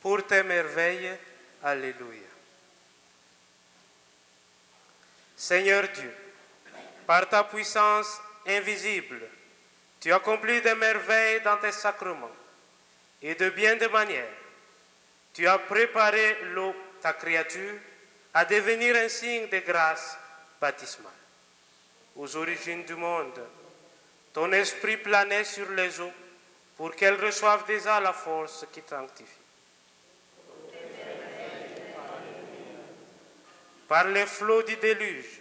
pour tes merveilles, Alléluia. Seigneur Dieu, par ta puissance invisible, tu accomplis des merveilles dans tes sacrements et de bien des manières. Tu as préparé l'eau, ta créature, à devenir un signe de grâce baptismale. Aux origines du monde, ton esprit planait sur les eaux pour qu'elles reçoivent déjà la force qui sanctifie. Par les flots du déluge,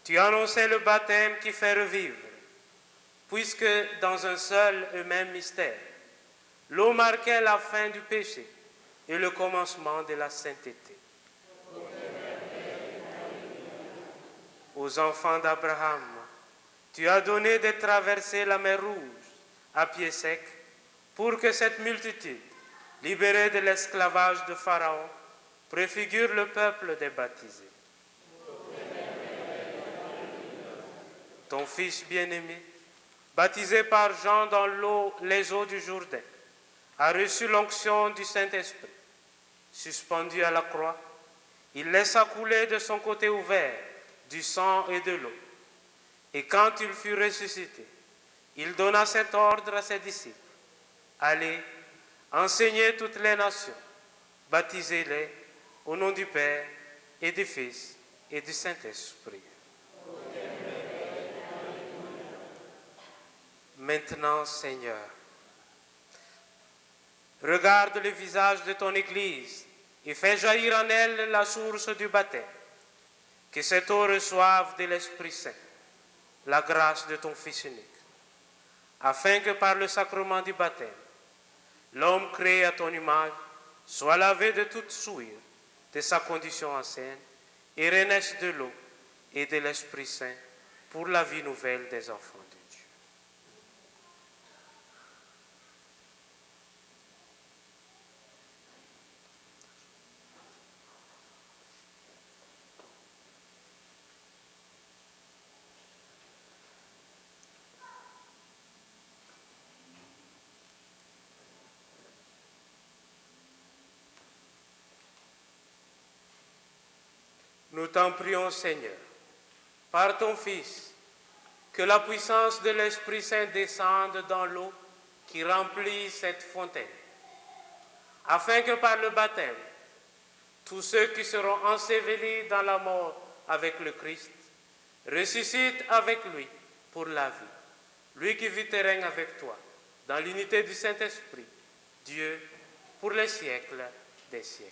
tu annonçais le baptême qui fait revivre, puisque dans un seul et même mystère, l'eau marquait la fin du péché et le commencement de la sainteté. Aux enfants d'Abraham, tu as donné de traverser la mer Rouge à pied sec, pour que cette multitude, libérée de l'esclavage de Pharaon, préfigure le peuple des baptisés. Ton Fils bien-aimé, baptisé par Jean dans les eaux du Jourdain, a reçu l'onction du Saint-Esprit. Suspendu à la croix, il laissa couler de son côté ouvert du sang et de l'eau. Et quand il fut ressuscité, il donna cet ordre à ses disciples. Allez, enseignez toutes les nations, baptisez-les au nom du Père et du Fils et du Saint-Esprit. Maintenant, Seigneur, regarde le visage de ton Église et fais jaillir en elle la source du baptême. Que cette eau reçoive de l'Esprit Saint la grâce de ton Fils unique, afin que par le sacrement du baptême, l'homme créé à ton image soit lavé de toute souillure de sa condition ancienne et renaisse de l'eau et de l'Esprit Saint pour la vie nouvelle des enfants de Dieu. Nous t'en prions, Seigneur, par ton Fils, que la puissance de l'Esprit Saint descende dans l'eau qui remplit cette fontaine, afin que par le baptême, tous ceux qui seront ensevelis dans la mort avec le Christ ressuscitent avec lui pour la vie. Lui qui vit et règne avec toi, dans l'unité du Saint-Esprit, Dieu, pour les siècles des siècles.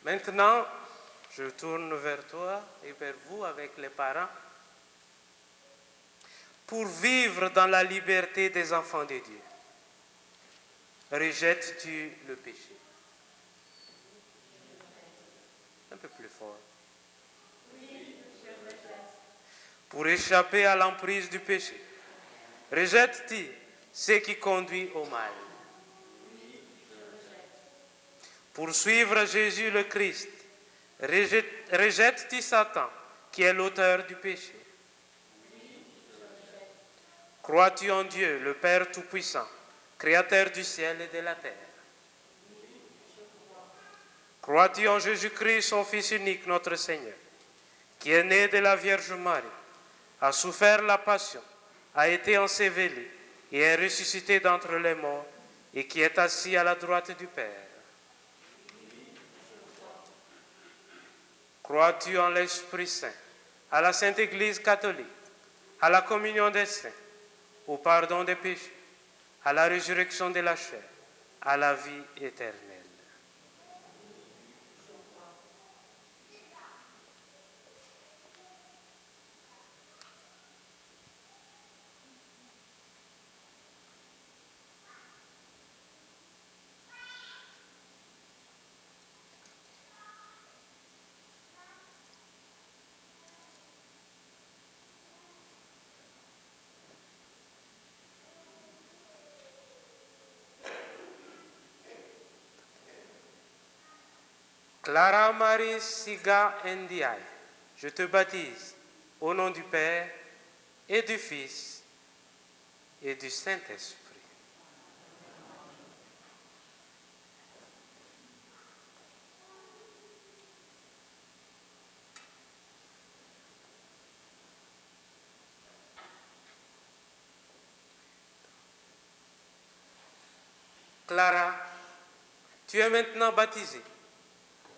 Maintenant, je tourne vers toi et vers vous avec les parents pour vivre dans la liberté des enfants de Dieu. Rejettes-tu le péché? Un peu plus fort. Oui, je rejette. Pour échapper à l'emprise du péché, rejettes-tu ce qui conduit au mal? Pour suivre Jésus le Christ, rejettes-tu Satan, qui est l'auteur du péché? Crois-tu en Dieu, le Père Tout-Puissant, Créateur du ciel et de la terre? Crois-tu en Jésus-Christ, son Fils unique, notre Seigneur, qui est né de la Vierge Marie, a souffert la passion, a été enseveli et est ressuscité d'entre les morts, et qui est assis à la droite du Père? Crois-tu en l'Esprit Saint, à la Sainte Église catholique, à la communion des saints, au pardon des péchés, à la résurrection de la chair, à la vie éternelle? Clara Marie Siga Ndiaye, je te baptise au nom du Père et du Fils et du Saint-Esprit. Clara, tu es maintenant baptisée.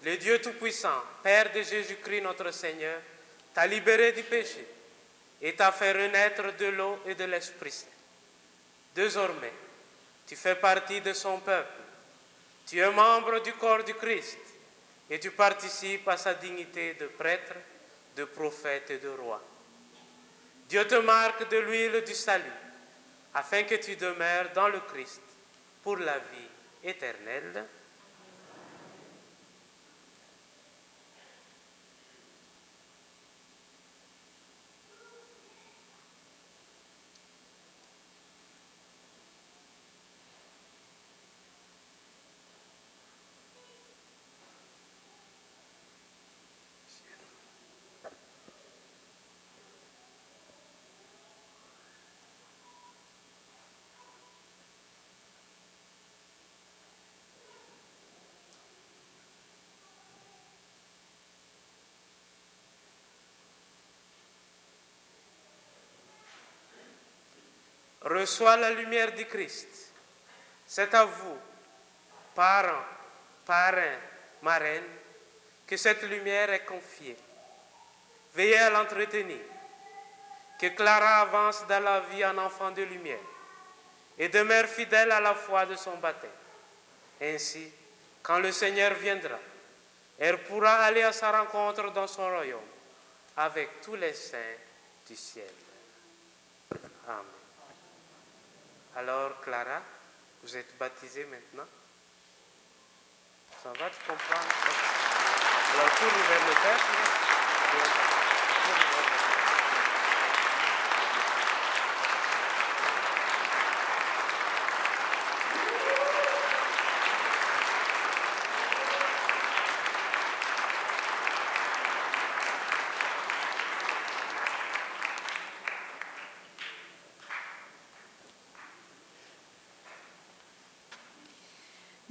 Le Dieu Tout-Puissant, Père de Jésus-Christ notre Seigneur, t'a libéré du péché et t'a fait renaître de l'eau et de l'Esprit Saint. Désormais, tu fais partie de son peuple. Tu es membre du corps du Christ et tu participes à sa dignité de prêtre, de prophète et de roi. Dieu te marque de l'huile du salut afin que tu demeures dans le Christ pour la vie éternelle. Reçois la lumière du Christ. C'est à vous, parents, parrains, marraines, que cette lumière est confiée. Veillez à l'entretenir. Que Clara avance dans la vie en enfant de lumière et demeure fidèle à la foi de son baptême. Ainsi, quand le Seigneur viendra, elle pourra aller à sa rencontre dans son royaume avec tous les saints du ciel. Amen. Alors, Clara, vous êtes baptisée maintenant. Ça va, tu comprends? Alors, tourne vers le Père.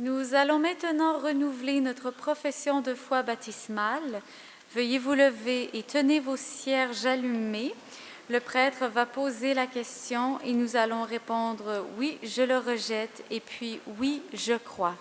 Nous allons maintenant renouveler notre profession de foi baptismale. Veuillez vous lever et tenez vos cierges allumés. Le prêtre va poser la question et nous allons répondre « Oui, je le rejette » et puis « Oui, je crois ».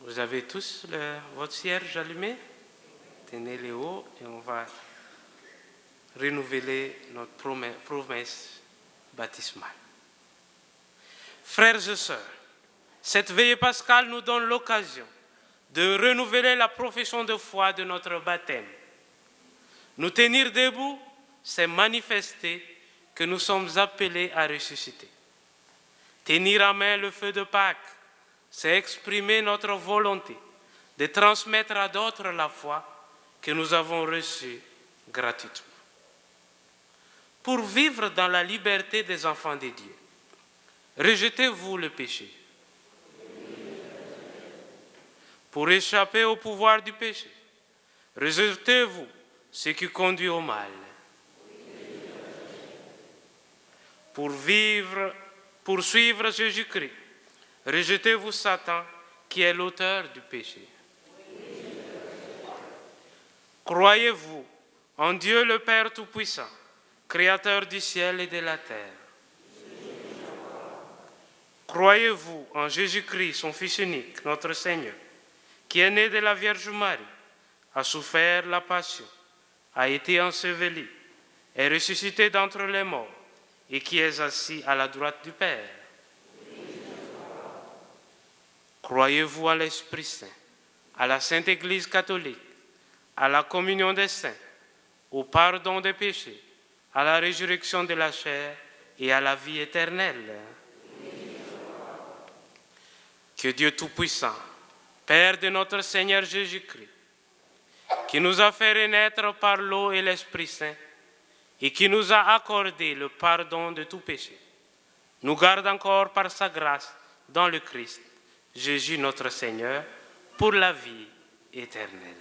Vous avez tous votre cierge allumé? Tenez-les haut et on va renouveler notre promesse baptismale. Frères et sœurs, cette veillée pascale nous donne l'occasion de renouveler la profession de foi de notre baptême. Nous tenir debout, c'est manifester que nous sommes appelés à ressusciter. Tenir à main le feu de Pâques, c'est exprimer notre volonté de transmettre à d'autres la foi que nous avons reçue gratuitement. Pour vivre dans la liberté des enfants de Dieu, rejetez-vous le péché. Pour échapper au pouvoir du péché, rejetez-vous ce qui conduit au mal. Pour suivre Jésus-Christ, rejetez-vous Satan qui est l'auteur du péché. Croyez-vous en Dieu le Père Tout-Puissant, Créateur du ciel et de la terre. Croyez-vous en Jésus-Christ, son Fils unique, notre Seigneur, qui est né de la Vierge Marie, a souffert la passion, a été enseveli, est ressuscité d'entre les morts et qui est assis à la droite du Père. Croyez-vous à l'Esprit Saint, à la Sainte Église catholique, à la communion des saints, au pardon des péchés, à la résurrection de la chair et à la vie éternelle? Que Dieu Tout-Puissant, Père de notre Seigneur Jésus-Christ, qui nous a fait renaître par l'eau et l'Esprit Saint, et qui nous a accordé le pardon de tout péché, nous garde encore par sa grâce dans le Christ, Jésus notre Seigneur, pour la vie éternelle.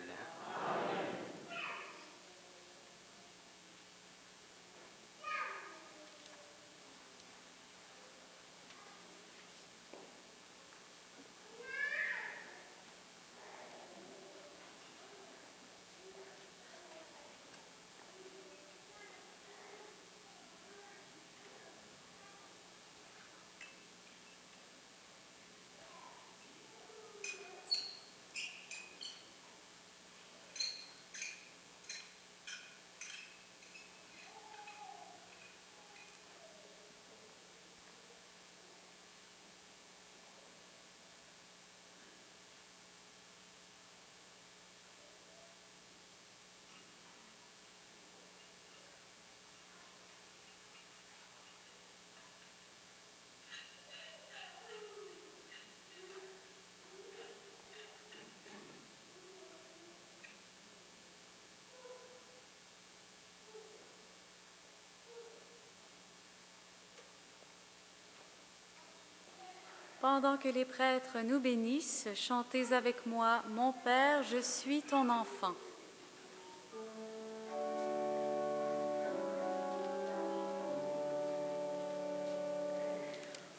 Pendant que les prêtres nous bénissent, chantez avec moi « Mon Père, je suis ton enfant ».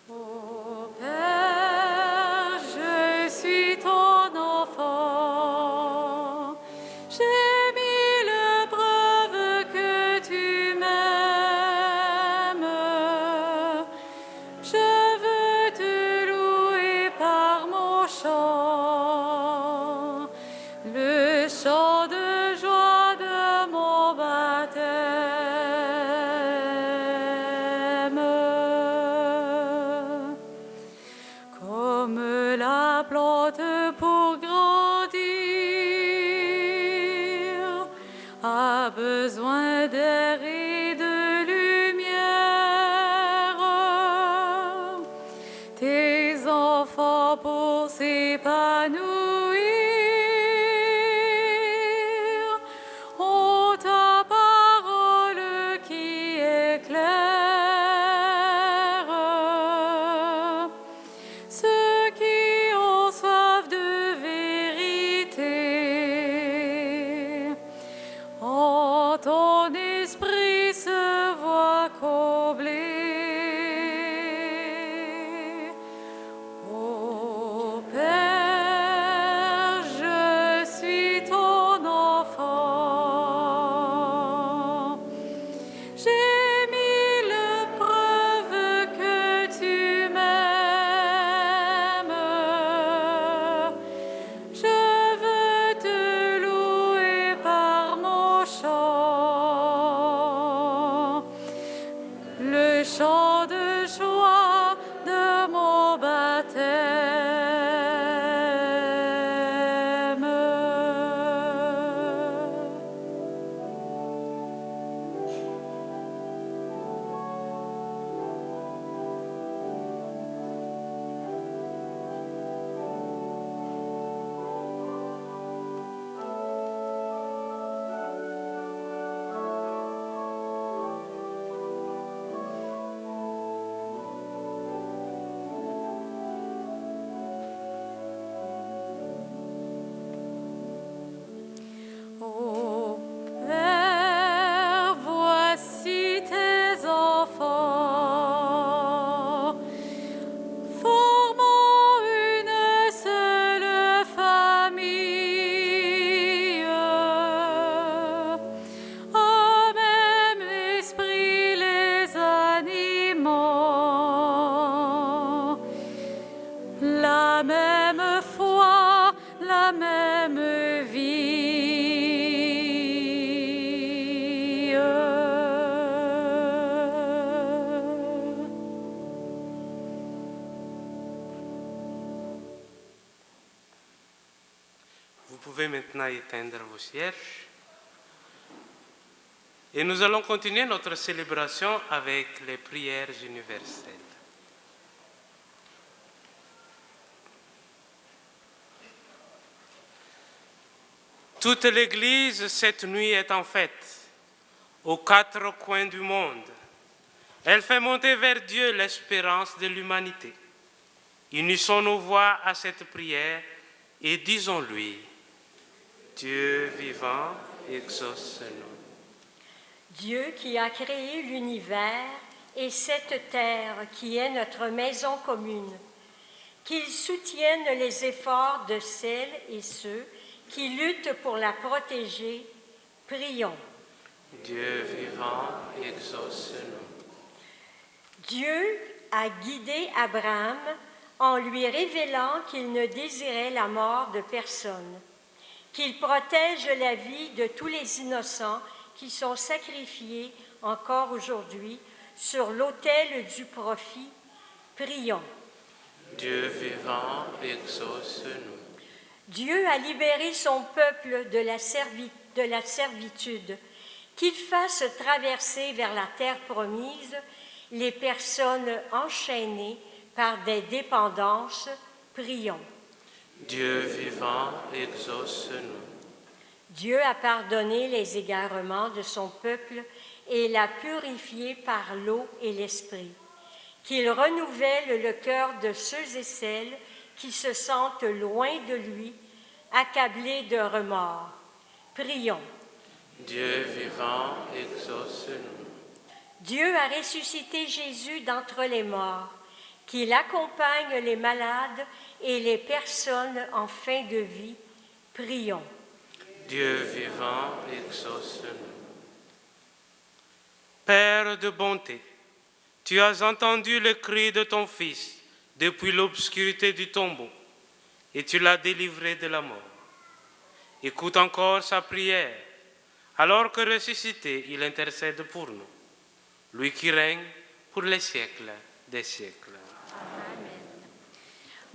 Ô Père, je suis ton enfant, j'ai mis la preuve que tu m'aimes. Je veux te louer par mon chant, le chant de joie de mon baptême. Comme la plante pour grandir a besoin d'air et de lumière, tes enfants pour s'épanouir ont ta parole qui éclaire. Ceux qui ont soif de vérité, en ton esprit se voient comblés. Ô Père, je suis ton enfant. J'ai mis la preuve que tu m'aimes. Je veux te louer par mon chant, le chant de joie de mon baptême. Ô Père, voici tes enfants, formant une seule famille. Un même esprit les animant, la même foi, la même vie. Vous pouvez maintenant éteindre vos cierges. Et nous allons continuer notre célébration avec les prières universelles. Toute l'Église cette nuit est en fête, aux quatre coins du monde. Elle fait monter vers Dieu l'espérance de l'humanité. Unissons nos voix à cette prière et disons-lui, Dieu vivant, exauce-nous. Dieu qui a créé l'univers et cette terre qui est notre maison commune, qu'il soutienne les efforts de celles et ceux qui luttent pour la protéger, prions. Dieu vivant, exauce-nous. Dieu a guidé Abraham en lui révélant qu'il ne désirait la mort de personne, qu'il protège la vie de tous les innocents qui sont sacrifiés encore aujourd'hui sur l'autel du profit. Prions. Dieu vivant, exauce-nous. Dieu a libéré son peuple de la servitude, qu'il fasse traverser vers la terre promise les personnes enchaînées par des dépendances. Prions. Dieu vivant, exauce-nous. Dieu a pardonné les égarements de son peuple et l'a purifié par l'eau et l'esprit. Qu'il renouvelle le cœur de ceux et celles qui se sentent loin de lui, accablés de remords. Prions. Dieu vivant, exauce-nous. Dieu a ressuscité Jésus d'entre les morts, qu'il accompagne les malades et les personnes en fin de vie. Prions. Dieu vivant, exauce-nous. Père de bonté, tu as entendu le cri de ton Fils depuis l'obscurité du tombeau et tu l'as délivré de la mort. Écoute encore sa prière, alors que ressuscité, il intercède pour nous, lui qui règne pour les siècles des siècles.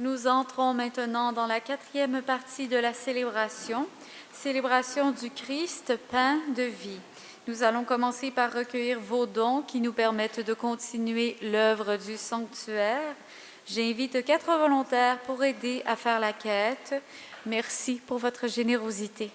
Nous entrons maintenant dans la 4e partie de la célébration du Christ, pain de vie. Nous allons commencer par recueillir vos dons qui nous permettent de continuer l'œuvre du sanctuaire. J'invite 4 volontaires pour aider à faire la quête. Merci pour votre générosité.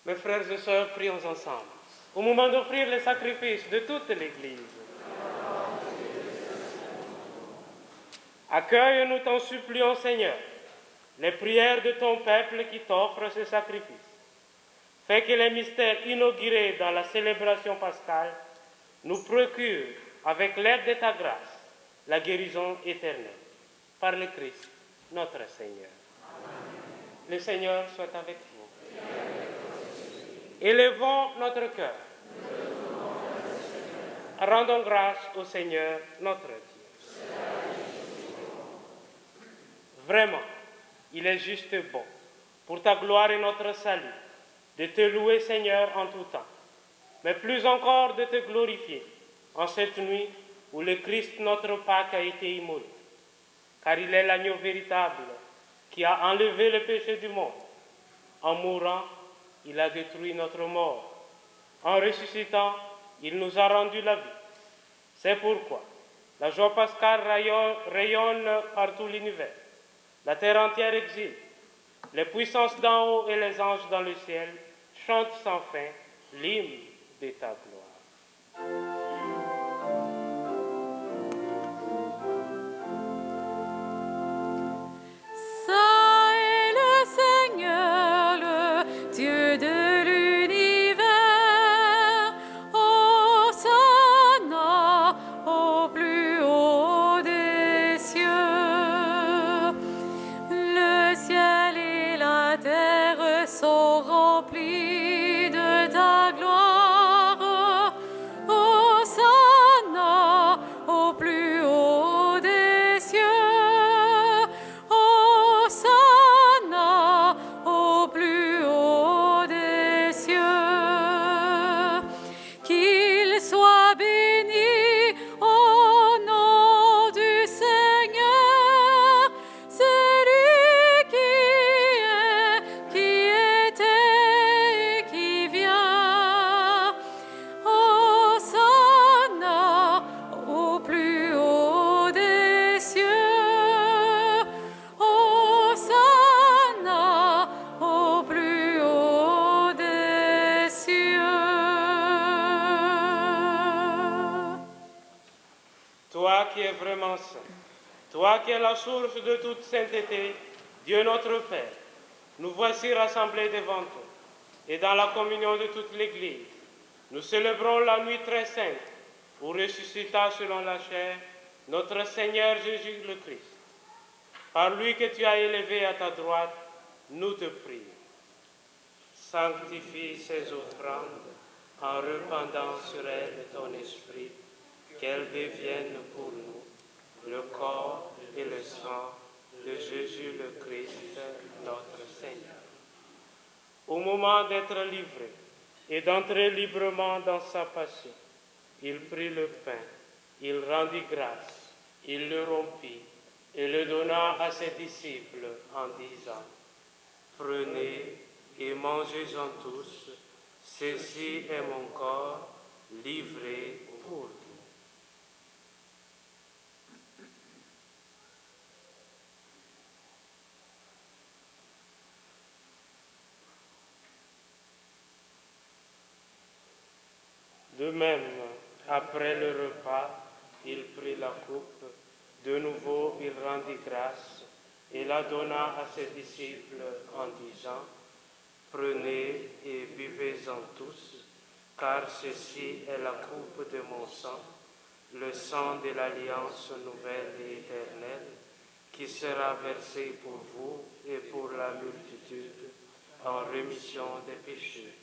Mes frères et sœurs, prions ensemble. Au moment d'offrir les sacrifices de toute l'Église. Accueille, nous t'en supplions, Seigneur, les prières de ton peuple qui t'offre ce sacrifice. Fais que les mystères inaugurés dans la célébration pascale nous procurent, avec l'aide de ta grâce, la guérison éternelle. Par le Christ, notre Seigneur. Amen. Le Seigneur soit avec vous. Élevons notre cœur. Rendons grâce au Seigneur, notre Dieu. Vraiment, il est juste bon, pour ta gloire et notre salut, de te louer, Seigneur, en tout temps, mais plus encore de te glorifier en cette nuit où le Christ, notre Pâque, a été immolé. Car il est l'agneau véritable qui a enlevé le péché du monde. En mourant, il a détruit notre mort. En ressuscitant, il nous a rendu la vie. C'est pourquoi la joie pascale rayonne par tout l'univers. La terre entière exile. Les puissances d'en haut et les anges dans le ciel chantent sans fin l'hymne de ta gloire. Toi qui es la source de toute sainteté, Dieu notre Père, nous voici rassemblés devant toi. Et dans la communion de toute l'Église, nous célébrons la nuit très sainte où ressuscita selon la chair notre Seigneur Jésus le Christ. Par lui que tu as élevé à ta droite, nous te prions. Sanctifie ces offrandes en répandant sur elles ton esprit, qu'elles deviennent pour nous le corps et le sang de Jésus le Christ, notre Seigneur. Au moment d'être livré et d'entrer librement dans sa passion, il prit le pain, il rendit grâce, il le rompit et le donna à ses disciples en disant : Prenez et mangez-en tous, ceci est mon corps livré pour vous. De même, après le repas, il prit la coupe, de nouveau il rendit grâce et la donna à ses disciples en disant : Prenez et buvez-en tous, car ceci est la coupe de mon sang, le sang de l'alliance nouvelle et éternelle, qui sera versé pour vous et pour la multitude en rémission des péchés.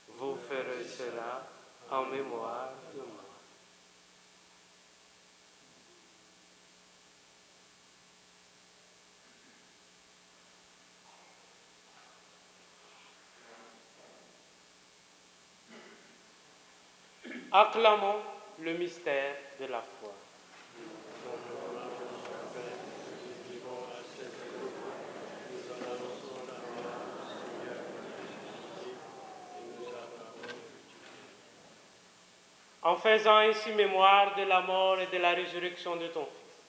Vous ferez cela en mémoire de moi. Acclamons le mystère de la foi. En faisant ainsi mémoire de la mort et de la résurrection de ton Fils,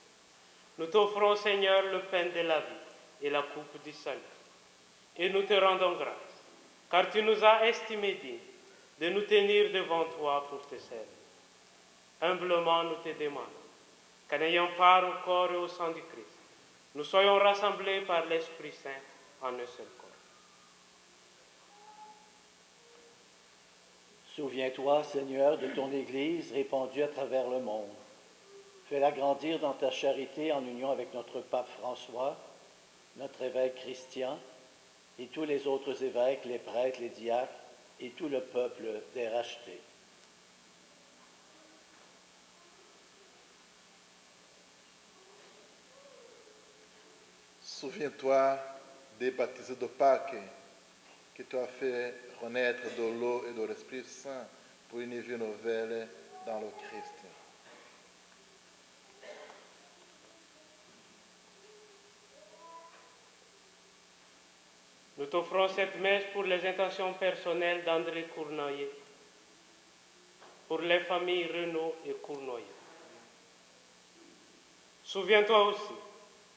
nous t'offrons, Seigneur, le pain de la vie et la coupe du salut. Et nous te rendons grâce car tu nous as estimés dignes de nous tenir devant toi pour te servir. Humblement, nous te demandons qu'en ayant part au corps et au sang du Christ, nous soyons rassemblés par l'Esprit Saint en un seul corps. Souviens-toi, Seigneur, de ton Église répandue à travers le monde. Fais-la grandir dans ta charité en union avec notre pape François, notre évêque Christian et tous les autres évêques, les prêtres, les diacres et tout le peuple des rachetés. Souviens-toi des baptisés de Pâques que tu as fait renaître de l'eau et de l'Esprit Saint pour une vie nouvelle dans le Christ. Nous t'offrons cette messe pour les intentions personnelles d'André Cournoyer, pour les familles Renaud et Cournoyer. Souviens-toi aussi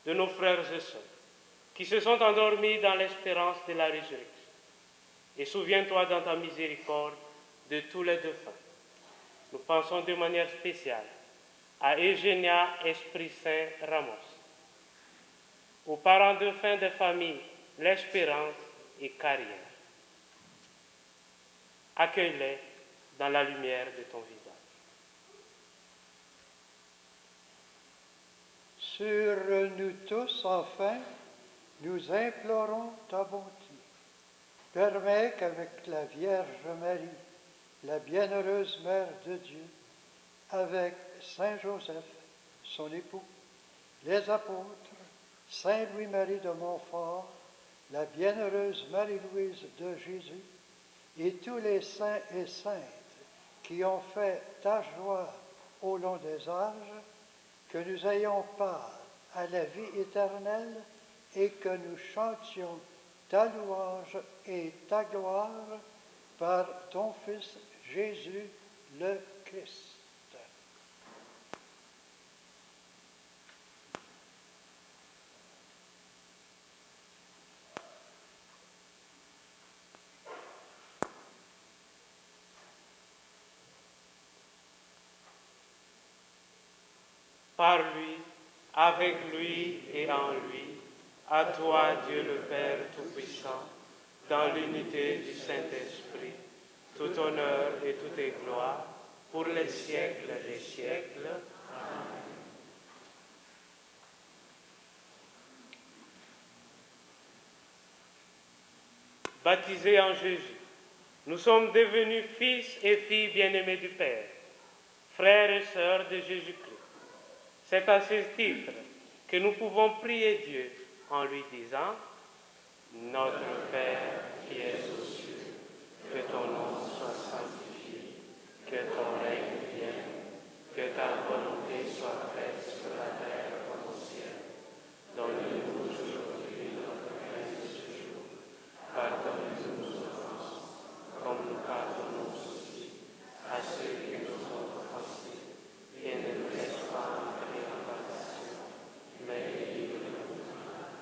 de nos frères et sœurs qui se sont endormis dans l'espérance de la résurrection. Et souviens-toi dans ta miséricorde de tous les défunts. Nous pensons de manière spéciale à Eugénia Esprit Saint Ramos, aux parents défunts des familles L'Espérance et Carrière. Accueille-les dans la lumière de ton visage. Sur nous tous, enfin, nous implorons ta bonté. Permets qu'avec la Vierge Marie, la bienheureuse Mère de Dieu, avec Saint Joseph, son époux, les apôtres, Saint Louis-Marie de Montfort, la bienheureuse Marie-Louise de Jésus, et tous les saints et saintes qui ont fait ta joie au long des âges, que nous ayons part à la vie éternelle et que nous chantions ta louange et ta gloire par ton Fils Jésus le Christ. Par lui, avec lui et en lui, à toi Dieu le Père Tout-Puissant, dans l'unité du Saint-Esprit, tout honneur et toute gloire, pour les siècles des siècles. Amen. Baptisés en Jésus, nous sommes devenus fils et filles bien-aimés du Père, frères et sœurs de Jésus-Christ. C'est à ce titre que nous pouvons prier Dieu en lui disant « Notre Père qui es aux cieux, que ton nom soit sanctifié, que ton règne vienne, que ta volonté soit faite sur la terre comme au ciel. Donne-nous aujourd'hui notre pain de ce jour. Pardonne-nous nos offenses, comme nous pardonnons aussi à ceux qui nous ont offensés, et ne nous laisse pas entrer en tentation, mais délivre-nous du mal.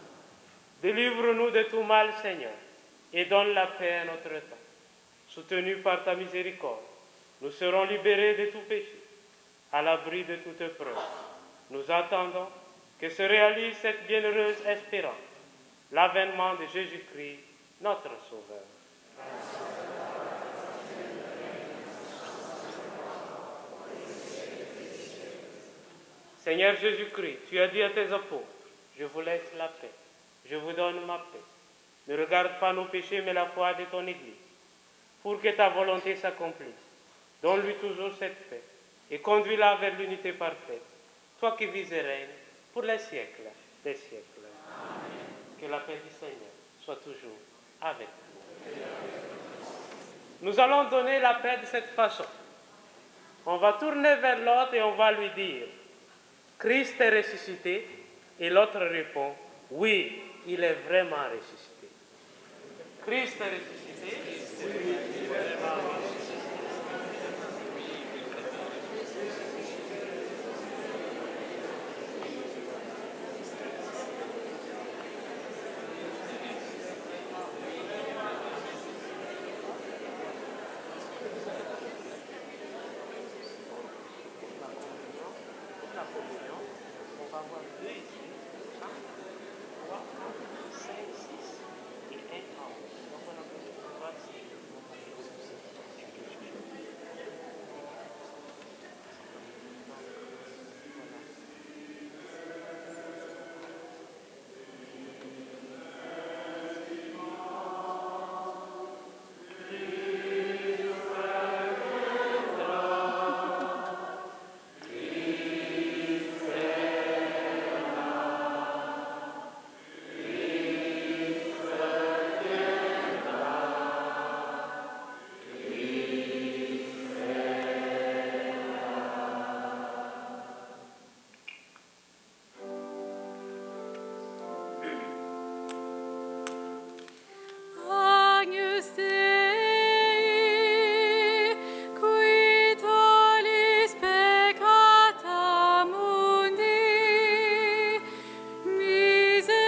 Délivre-nous de tout mal, Seigneur, et donne la paix à notre temps. Soutenus par ta miséricorde, nous serons libérés de tout péché, à l'abri de toute épreuve. Nous attendons que se réalise cette bienheureuse espérance, l'avènement de Jésus-Christ, notre Sauveur. Seigneur Jésus-Christ, tu as dit à tes apôtres, je vous laisse la paix, je vous donne ma paix. Ne regarde pas nos péchés, mais la foi de ton Église, pour que ta volonté s'accomplisse. Donne-lui toujours cette paix et conduis-la vers l'unité parfaite, toi qui vis et règnes pour les siècles des siècles. Amen. Que la paix du Seigneur soit toujours avec vous. Nous allons donner la paix de cette façon. On va tourner vers l'autre et on va lui dire « Christ est ressuscité » et l'autre répond « Oui, il est vraiment ressuscité. » Christ est ressuscité. Oui, il est vraiment ressuscité. avoir 2 ici, 4, 3, 5, 6 et 1 en haut. Donc on a besoin de 3 ici. Agnus Dei, qui tollis peccata mundi, miserere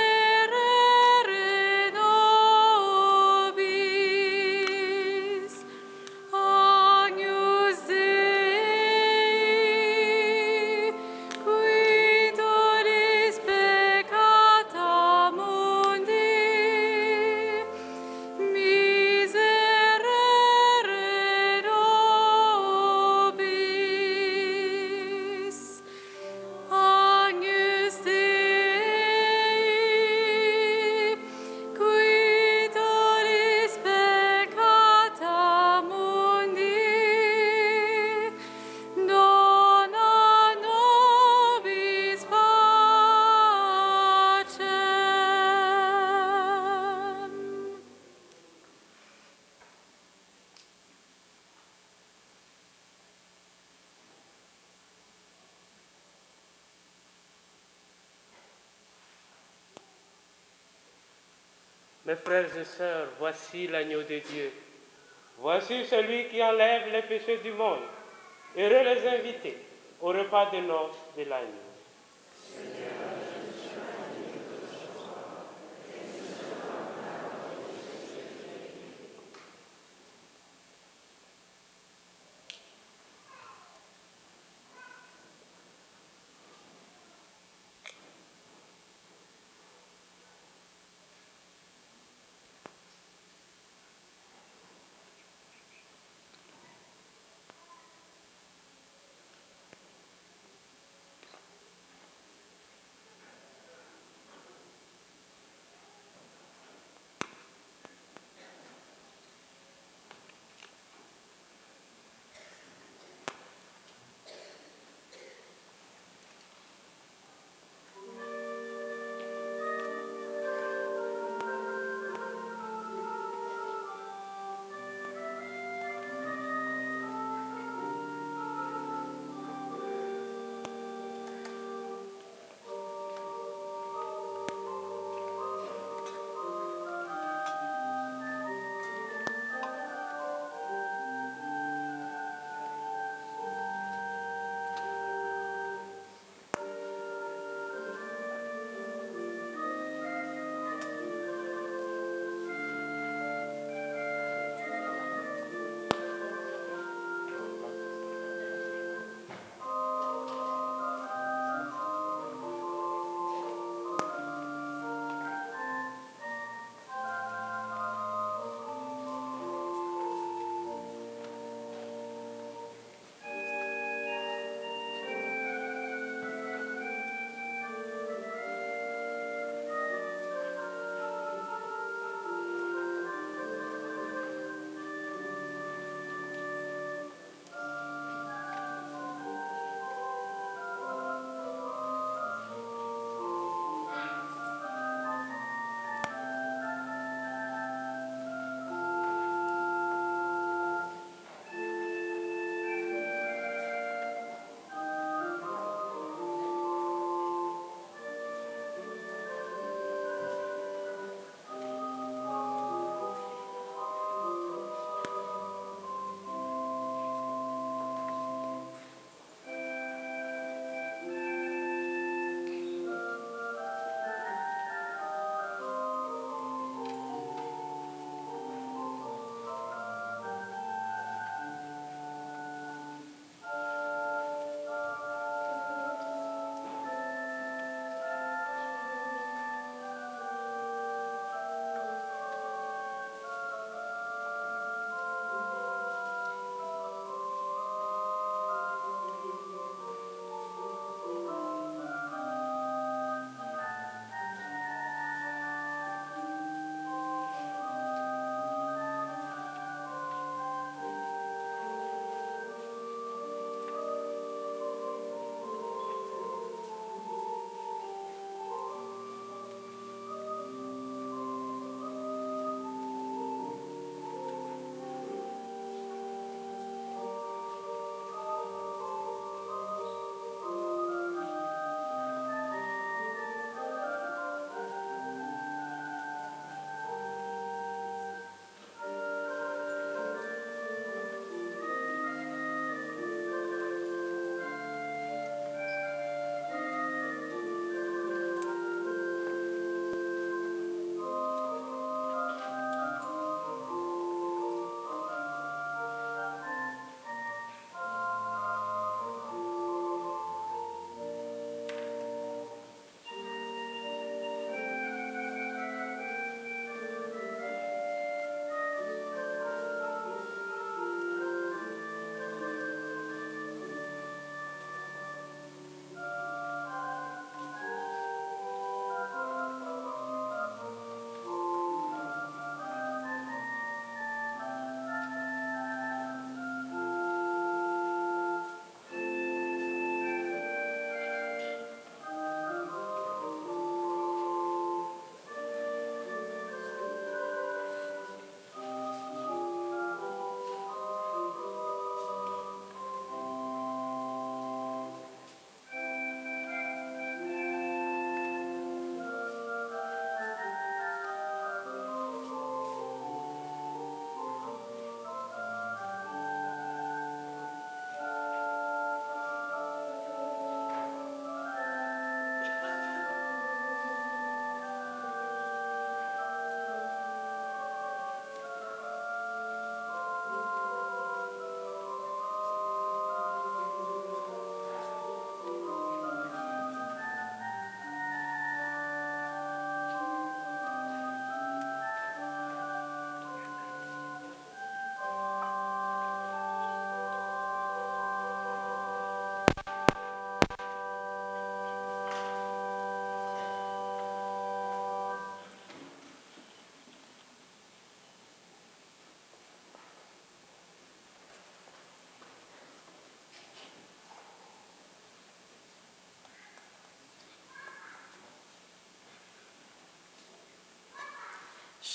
nobis. Agnus Dei, qui tollis peccata mundi, miserere nobis. Agnus Dei, qui tollis peccata mundi, dona nobis pacem. Mes frères et sœurs, voici l'agneau de Dieu. Voici celui qui enlève les péchés du monde. Heureux les invités au repas de noces de l'agneau.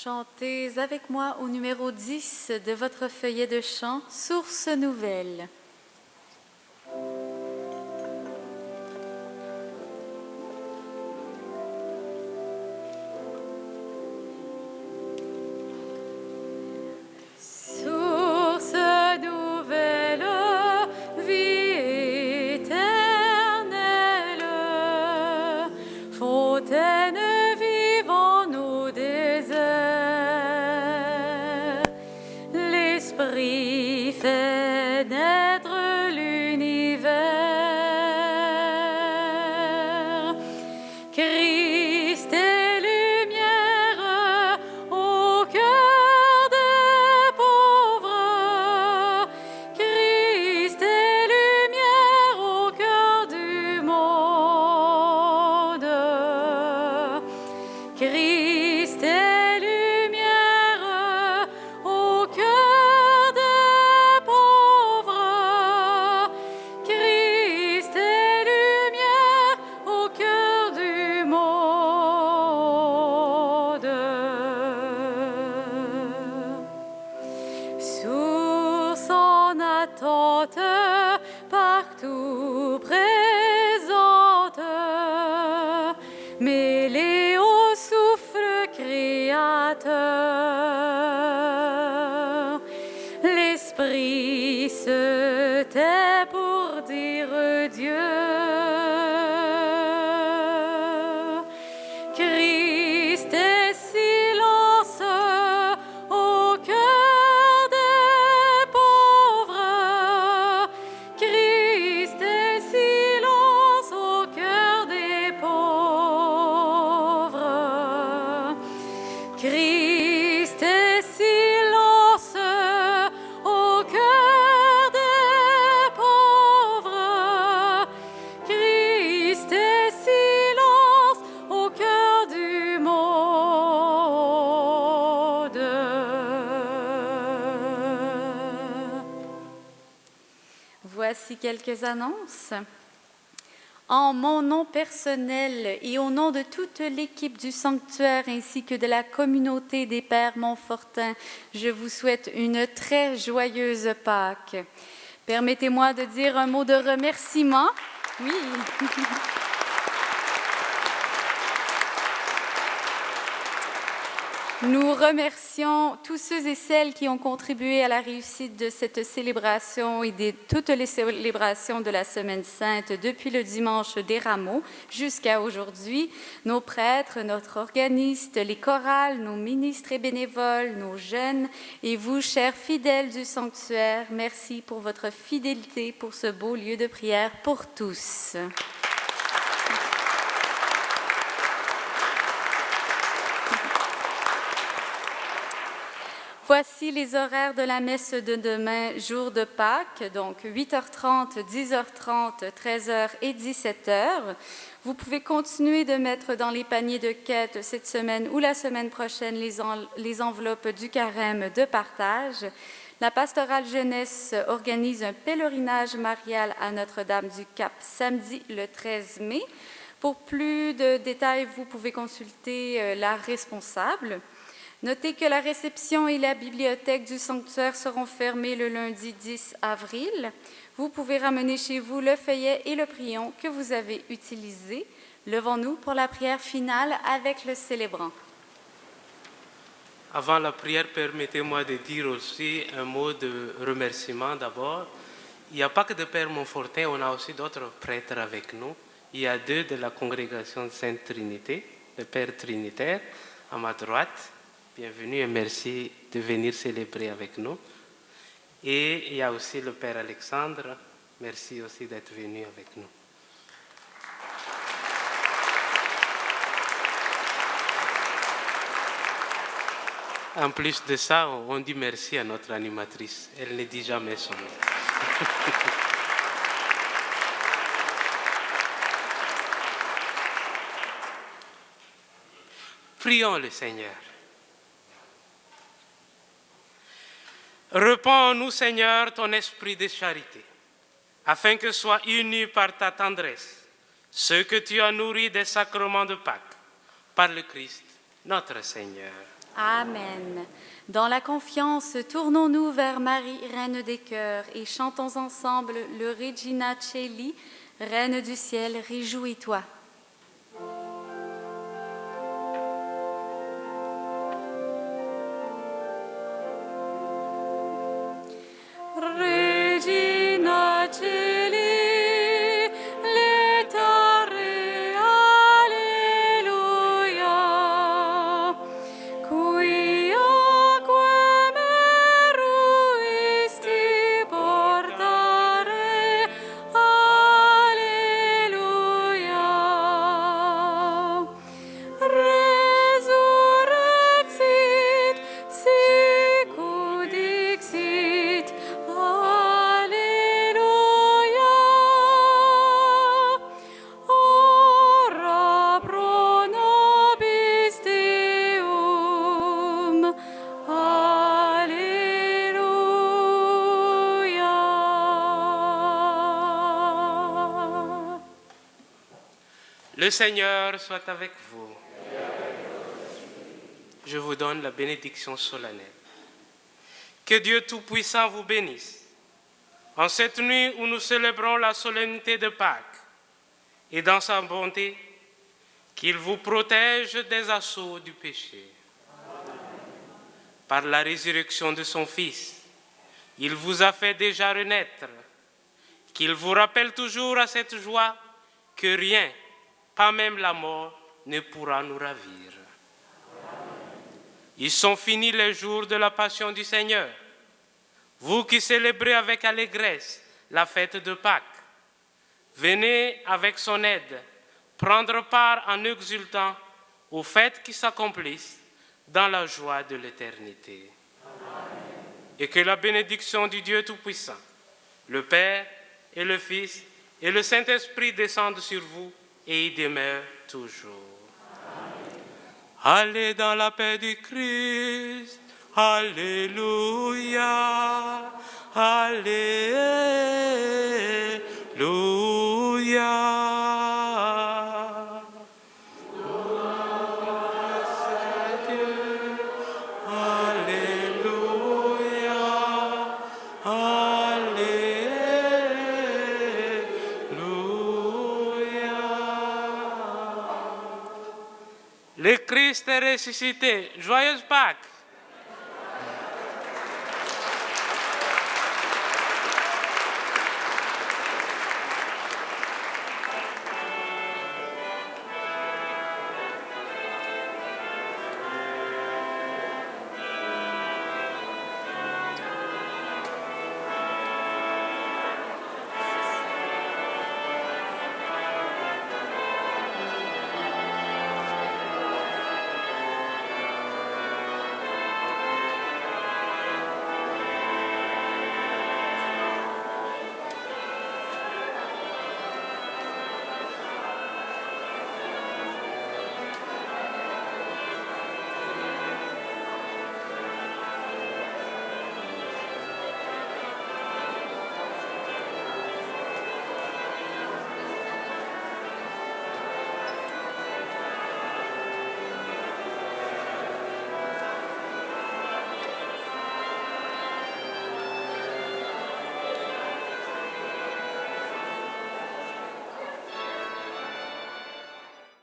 Chantez avec moi au numéro 10 de votre feuillet de chant, Source nouvelle. Partout présente, mêlée au souffle créateur, l'esprit se tait pour dire Dieu. Christ est silence au cœur des pauvres. Christ est silence au cœur des pauvres. Christ est silence au cœur des pauvres. Christ est silence au cœur du monde. Voici quelques annonces. En mon nom personnel et au nom de toute l'équipe du sanctuaire ainsi que de la communauté des Pères Montfortin, je vous souhaite une très joyeuse Pâques. Permettez-moi de dire un mot de remerciement. Oui. Nous remercions tous ceux et celles qui ont contribué à la réussite de cette célébration et de toutes les célébrations de la Semaine Sainte depuis le dimanche des Rameaux jusqu'à aujourd'hui. Nos prêtres, notre organiste, les chorales, nos ministres et bénévoles, nos jeunes et vous, chers fidèles du sanctuaire, merci pour votre fidélité pour ce beau lieu de prière pour tous. Voici les horaires de la messe de demain, jour de Pâques, donc 8h30, 10h30, 13h et 17h. Vous pouvez continuer de mettre dans les paniers de quête cette semaine ou la semaine prochaine les enveloppes du carême de partage. La pastorale jeunesse organise un pèlerinage marial à Notre-Dame du Cap samedi le 13 mai. Pour plus de détails, vous pouvez consulter la responsable. Notez que la réception et la bibliothèque du sanctuaire seront fermées le lundi 10 avril. Vous pouvez ramener chez vous le feuillet et le prion que vous avez utilisés. Levons-nous pour la prière finale avec le célébrant. Avant la prière, permettez-moi de dire aussi un mot de remerciement d'abord. Il n'y a pas que de Père Montfortin, on a aussi d'autres prêtres avec nous. Il y a deux de la congrégation de Sainte Trinité, le Père Trinitaire à ma droite. Bienvenue et merci de venir célébrer avec nous. Et il y a aussi le Père Alexandre. Merci aussi d'être venu avec nous. En plus de ça, on dit merci à notre animatrice. Elle ne dit jamais son nom. Prions le Seigneur. Répands en nous, Seigneur, ton esprit de charité, afin que soient unis par ta tendresse ceux que tu as nourris des sacrements de Pâques, par le Christ, notre Seigneur. Amen. Dans la confiance, tournons-nous vers Marie, Reine des cœurs, et chantons ensemble le Regina Coeli, Reine du ciel, réjouis-toi. Regina Coeli, letare, alleluia, qui acque meruisti portare, alleluia. Resurrexit, sicut dixit, alleluia. Ora pro nobis Deum, alleluia. Le Seigneur soit avec vous. Je vous donne la bénédiction solennelle. Que Dieu Tout-Puissant vous bénisse. En cette nuit où nous célébrons la solennité de Pâques, et dans sa bonté, qu'il vous protège des assauts du péché. Par la résurrection de son Fils, il vous a fait déjà renaître, qu'il vous rappelle toujours à cette joie que rien, pas même la mort, ne pourra nous ravir. Ils sont finis les jours de la passion du Seigneur. Vous qui célébrez avec allégresse la fête de Pâques, venez avec son aide prendre part en exultant aux fêtes qui s'accomplissent dans la joie de l'éternité. Et que la bénédiction du Dieu Tout-Puissant, le Père et le Fils et le Saint-Esprit descendent sur vous et y demeurent toujours. Allez dans la paix du Christ. Alléluia. Alléluia. Grâce à Dieu. Alléluia. Alléluia. Le Christ est ressuscité. Joyeuse Pâques.